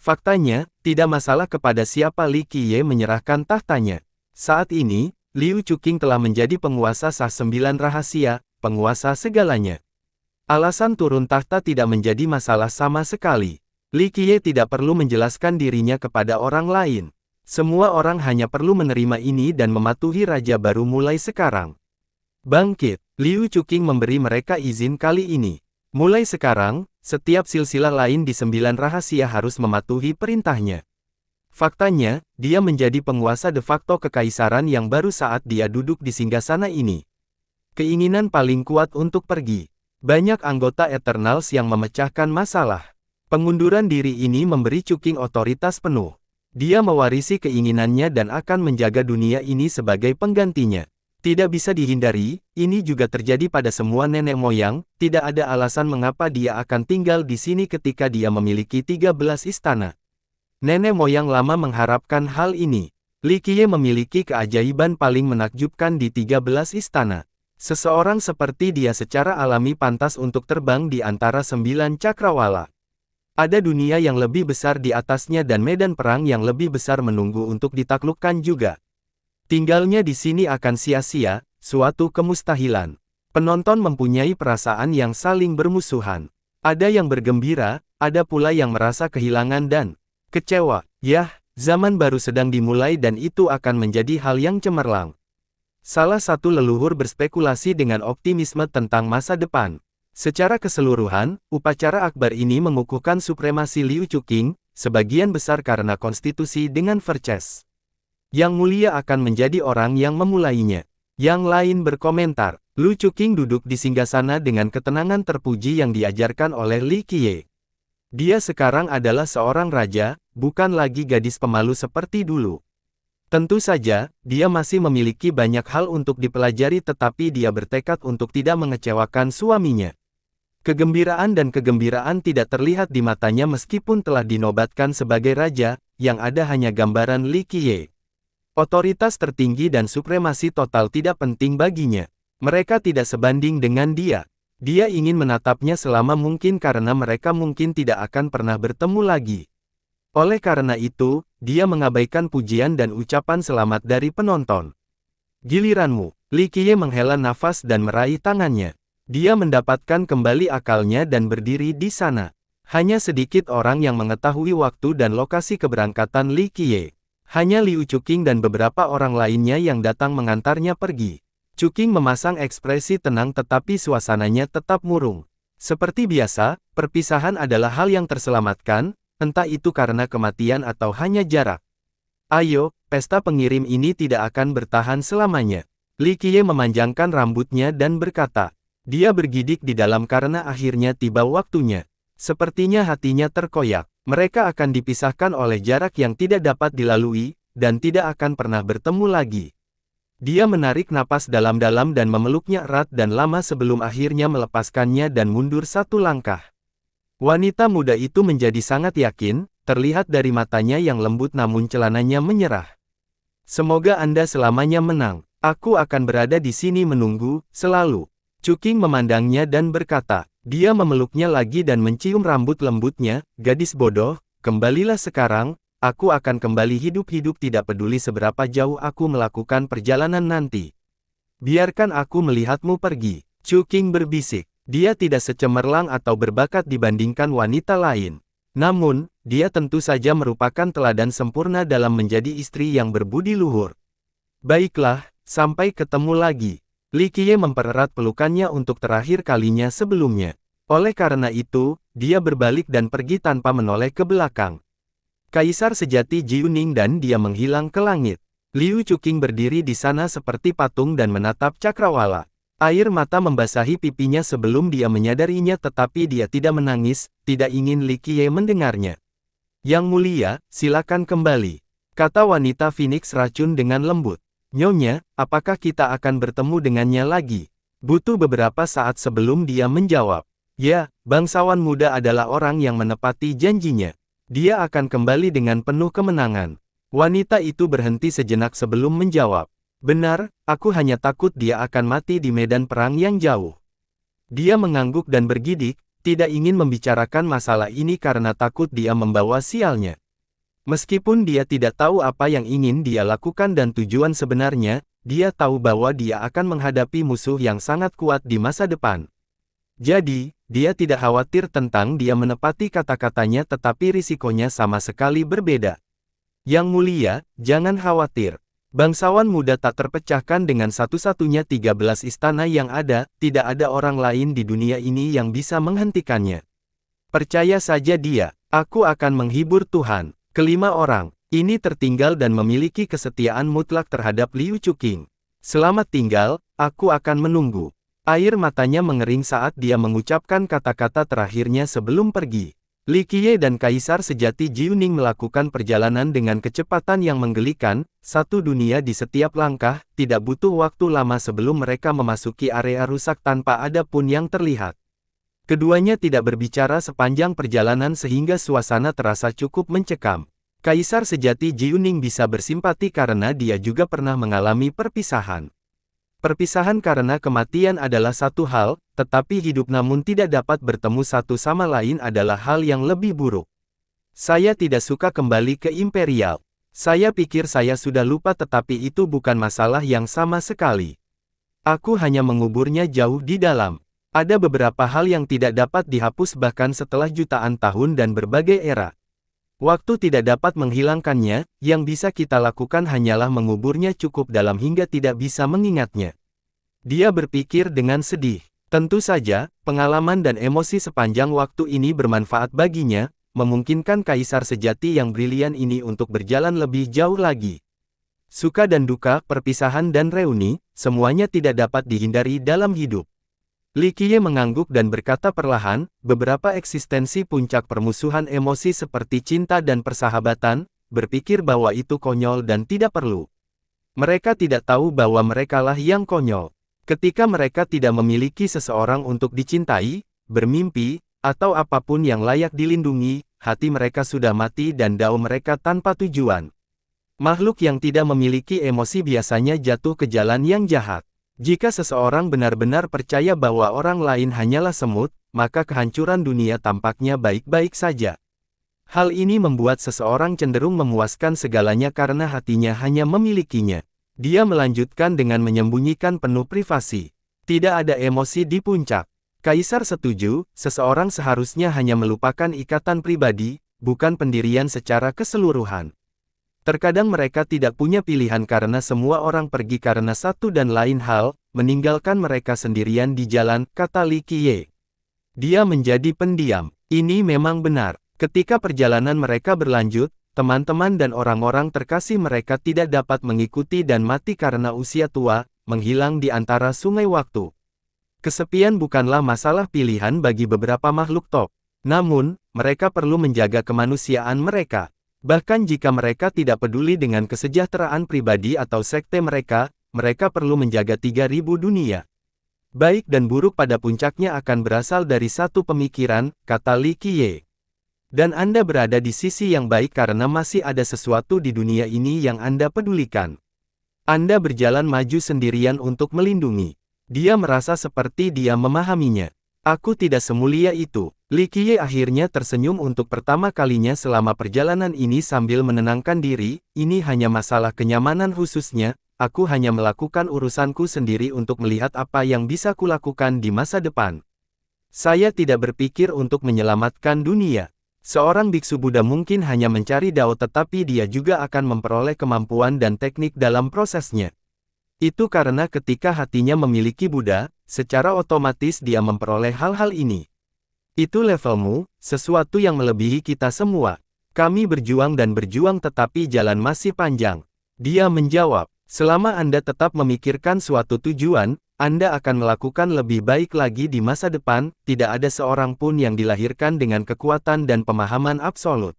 Faktanya, tidak masalah kepada siapa Li Qiye menyerahkan tahtanya. Saat ini, Liu Chuqing telah menjadi penguasa sah 9 rahasia, penguasa segalanya. Alasan turun tahta tidak menjadi masalah sama sekali. Li Qiye tidak perlu menjelaskan dirinya kepada orang lain. Semua orang hanya perlu menerima ini dan mematuhi raja baru mulai sekarang. Bangkit, Liu Chuqing memberi mereka izin kali ini. Mulai sekarang, setiap silsilah lain di 9 rahasia harus mematuhi perintahnya. Faktanya, dia menjadi penguasa de facto kekaisaran yang baru saat dia duduk di singgasana ini. Keinginan paling kuat untuk pergi. Banyak anggota Eternals yang memecahkan masalah. Pengunduran diri ini memberi Chuqing otoritas penuh. Dia mewarisi keinginannya dan akan menjaga dunia ini sebagai penggantinya. Tidak bisa dihindari, ini juga terjadi pada semua nenek moyang, tidak ada alasan mengapa dia akan tinggal di sini ketika dia memiliki 13 istana. Nenek moyang lama mengharapkan hal ini. Li Qiye memiliki keajaiban paling menakjubkan di 13 istana. Seseorang seperti dia secara alami pantas untuk terbang di antara 9 cakrawala. Ada dunia yang lebih besar di atasnya dan medan perang yang lebih besar menunggu untuk ditaklukkan juga. Tinggalnya di sini akan sia-sia, suatu kemustahilan. Penonton mempunyai perasaan yang saling bermusuhan. Ada yang bergembira, ada pula yang merasa kehilangan dan kecewa. Yah, zaman baru sedang dimulai dan itu akan menjadi hal yang cemerlang. Salah satu leluhur berspekulasi dengan optimisme tentang masa depan. Secara keseluruhan, upacara akbar ini mengukuhkan supremasi Liu Chuqing, sebagian besar karena konstitusi dengan Verces. Yang mulia akan menjadi orang yang memulainya. Yang lain berkomentar, Liu Chuqing duduk di singgasana dengan ketenangan terpuji yang diajarkan oleh Li Qiye. Dia sekarang adalah seorang raja, bukan lagi gadis pemalu seperti dulu. Tentu saja, dia masih memiliki banyak hal untuk dipelajari tetapi dia bertekad untuk tidak mengecewakan suaminya. Kegembiraan dan kegembiraan tidak terlihat di matanya meskipun telah dinobatkan sebagai raja, yang ada hanya gambaran Li Qiye. Otoritas tertinggi dan supremasi total tidak penting baginya. Mereka tidak sebanding dengan dia. Dia ingin menatapnya selama mungkin karena mereka mungkin tidak akan pernah bertemu lagi. Oleh karena itu, dia mengabaikan pujian dan ucapan selamat dari penonton. Giliranmu, Li Qiye menghela nafas dan meraih tangannya. Dia mendapatkan kembali akalnya dan berdiri di sana. Hanya sedikit orang yang mengetahui waktu dan lokasi keberangkatan Li Qiye. Hanya Liu Chuqing dan beberapa orang lainnya yang datang mengantarnya pergi. Chuqing memasang ekspresi tenang tetapi suasananya tetap murung. Seperti biasa, perpisahan adalah hal yang terselamatkan, entah itu karena kematian atau hanya jarak. Ayo, pesta pengirim ini tidak akan bertahan selamanya. Li Qiye memanjangkan rambutnya dan berkata, dia bergidik di dalam karena akhirnya tiba waktunya. Sepertinya hatinya terkoyak. Mereka akan dipisahkan oleh jarak yang tidak dapat dilalui, dan tidak akan pernah bertemu lagi. Dia menarik napas dalam-dalam dan memeluknya erat dan lama sebelum akhirnya melepaskannya dan mundur satu langkah. Wanita muda itu menjadi sangat yakin, terlihat dari matanya yang lembut namun celananya menyerah. Semoga Anda selamanya menang. Aku akan berada di sini menunggu, selalu. Chuqing memandangnya dan berkata, dia memeluknya lagi dan mencium rambut lembutnya, gadis bodoh, kembalilah sekarang, aku akan kembali hidup-hidup tidak peduli seberapa jauh aku melakukan perjalanan nanti. Biarkan aku melihatmu pergi. Chuqing berbisik, dia tidak secemerlang atau berbakat dibandingkan wanita lain. Namun, dia tentu saja merupakan teladan sempurna dalam menjadi istri yang berbudi luhur. Baiklah, sampai ketemu lagi. Li Qiye mempererat pelukannya untuk terakhir kalinya sebelumnya. Oleh karena itu, dia berbalik dan pergi tanpa menoleh ke belakang. Kaisar sejati Jiuning dan dia menghilang ke langit. Liu Chuqing berdiri di sana seperti patung dan menatap cakrawala. Air mata membasahi pipinya sebelum dia menyadarinya tetapi dia tidak menangis, tidak ingin Li Qiye mendengarnya. Yang mulia, silakan kembali, kata wanita Phoenix racun dengan lembut. Nyonya, apakah kita akan bertemu dengannya lagi? Butuh beberapa saat sebelum dia menjawab. Ya, bangsawan muda adalah orang yang menepati janjinya. Dia akan kembali dengan penuh kemenangan. Wanita itu berhenti sejenak sebelum menjawab. Benar, aku hanya takut dia akan mati di medan perang yang jauh. Dia mengangguk dan bergidik, tidak ingin membicarakan masalah ini karena takut dia membawa sialnya. Meskipun dia tidak tahu apa yang ingin dia lakukan dan tujuan sebenarnya, dia tahu bahwa dia akan menghadapi musuh yang sangat kuat di masa depan. Jadi, dia tidak khawatir tentang dia menepati kata-katanya tetapi risikonya sama sekali berbeda. Yang mulia, jangan khawatir. Bangsawan muda tak terpecahkan dengan satu-satunya 13 istana yang ada, tidak ada orang lain di dunia ini yang bisa menghentikannya. Percaya saja dia, aku akan menghibur Tuhan. Kelima orang ini tertinggal dan memiliki kesetiaan mutlak terhadap Liu Chuqing. Selamat tinggal, aku akan menunggu. Air matanya mengering saat dia mengucapkan kata-kata terakhirnya sebelum pergi. Li Qiye dan Kaisar sejati Jiuning melakukan perjalanan dengan kecepatan yang menggelikan, satu dunia di setiap langkah, tidak butuh waktu lama sebelum mereka memasuki area rusak tanpa ada pun yang terlihat. Keduanya tidak berbicara sepanjang perjalanan sehingga suasana terasa cukup mencekam. Kaisar sejati Jiuning bisa bersimpati karena dia juga pernah mengalami perpisahan. Perpisahan karena kematian adalah satu hal, tetapi hidup namun tidak dapat bertemu satu sama lain adalah hal yang lebih buruk. Saya tidak suka kembali ke Imperial. Saya pikir saya sudah lupa tetapi itu bukan masalah yang sama sekali. Aku hanya menguburnya jauh di dalam. Ada beberapa hal yang tidak dapat dihapus bahkan setelah jutaan tahun dan berbagai era. Waktu tidak dapat menghilangkannya, yang bisa kita lakukan hanyalah menguburnya cukup dalam hingga tidak bisa mengingatnya. Dia berpikir dengan sedih. Tentu saja, pengalaman dan emosi sepanjang waktu ini bermanfaat baginya, memungkinkan kaisar sejati yang brilian ini untuk berjalan lebih jauh lagi. Suka dan duka, perpisahan dan reuni, semuanya tidak dapat dihindari dalam hidup. Li Qiye mengangguk dan berkata perlahan, beberapa eksistensi puncak permusuhan emosi seperti cinta dan persahabatan, berpikir bahwa itu konyol dan tidak perlu. Mereka tidak tahu bahwa merekalah yang konyol. Ketika mereka tidak memiliki seseorang untuk dicintai, bermimpi, atau apapun yang layak dilindungi, hati mereka sudah mati dan dao mereka tanpa tujuan. Makhluk yang tidak memiliki emosi biasanya jatuh ke jalan yang jahat. Jika seseorang benar-benar percaya bahwa orang lain hanyalah semut, maka kehancuran dunia tampaknya baik-baik saja. Hal ini membuat seseorang cenderung memuaskan segalanya karena hatinya hanya memilikinya. Dia melanjutkan dengan menyembunyikan penuh privasi. Tidak ada emosi di puncak. Kaisar setuju, seseorang seharusnya hanya melupakan ikatan pribadi, bukan pendirian secara keseluruhan. Terkadang mereka tidak punya pilihan karena semua orang pergi karena satu dan lain hal, meninggalkan mereka sendirian di jalan, kata Li Qiye. Dia menjadi pendiam. Ini memang benar. Ketika perjalanan mereka berlanjut, teman-teman dan orang-orang terkasih mereka tidak dapat mengikuti dan mati karena usia tua, menghilang di antara sungai waktu. Kesepian bukanlah masalah pilihan bagi beberapa makhluk top. Namun, mereka perlu menjaga kemanusiaan mereka. Bahkan jika mereka tidak peduli dengan kesejahteraan pribadi atau sekte mereka, mereka perlu menjaga 3000 dunia. Baik dan buruk pada puncaknya akan berasal dari satu pemikiran, kata Li Qiye. Dan Anda berada di sisi yang baik karena masih ada sesuatu di dunia ini yang Anda pedulikan. Anda berjalan maju sendirian untuk melindungi. Dia merasa seperti dia memahaminya. Aku tidak semulia itu. Li Qiye akhirnya tersenyum untuk pertama kalinya selama perjalanan ini sambil menenangkan diri, ini hanya masalah kenyamanan khususnya, aku hanya melakukan urusanku sendiri untuk melihat apa yang bisa kulakukan di masa depan. Saya tidak berpikir untuk menyelamatkan dunia. Seorang biksu Buddha mungkin hanya mencari dao tetapi dia juga akan memperoleh kemampuan dan teknik dalam prosesnya. Itu karena ketika hatinya memiliki Buddha, secara otomatis dia memperoleh hal-hal ini. Itu levelmu, sesuatu yang melebihi kita semua. Kami berjuang dan berjuang tetapi jalan masih panjang. Dia menjawab, selama Anda tetap memikirkan suatu tujuan, Anda akan melakukan lebih baik lagi di masa depan, tidak ada seorang pun yang dilahirkan dengan kekuatan dan pemahaman absolut.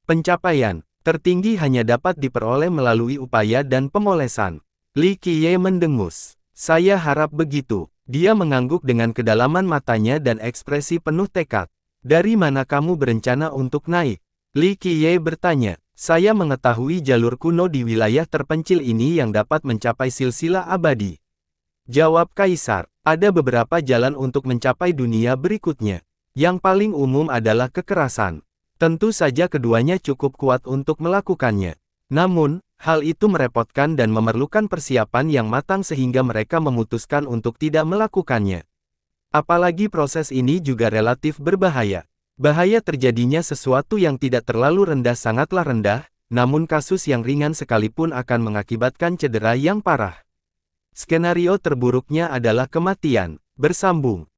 Pencapaian tertinggi hanya dapat diperoleh melalui upaya dan pemolesan. Li Qiye mendengus. Saya harap begitu. Dia mengangguk dengan kedalaman matanya dan ekspresi penuh tekad. Dari mana kamu berencana untuk naik? Li Qiye bertanya. Saya mengetahui jalur kuno di wilayah terpencil ini yang dapat mencapai silsilah abadi. Jawab Kaisar. Ada beberapa jalan untuk mencapai dunia berikutnya. Yang paling umum adalah kekerasan. Tentu saja keduanya cukup kuat untuk melakukannya. Namun, hal itu merepotkan dan memerlukan persiapan yang matang sehingga mereka memutuskan untuk tidak melakukannya. Apalagi proses ini juga relatif berbahaya. Bahaya terjadinya sesuatu yang tidak terlalu rendah sangatlah rendah, namun kasus yang ringan sekalipun akan mengakibatkan cedera yang parah. Skenario terburuknya adalah kematian. Bersambung.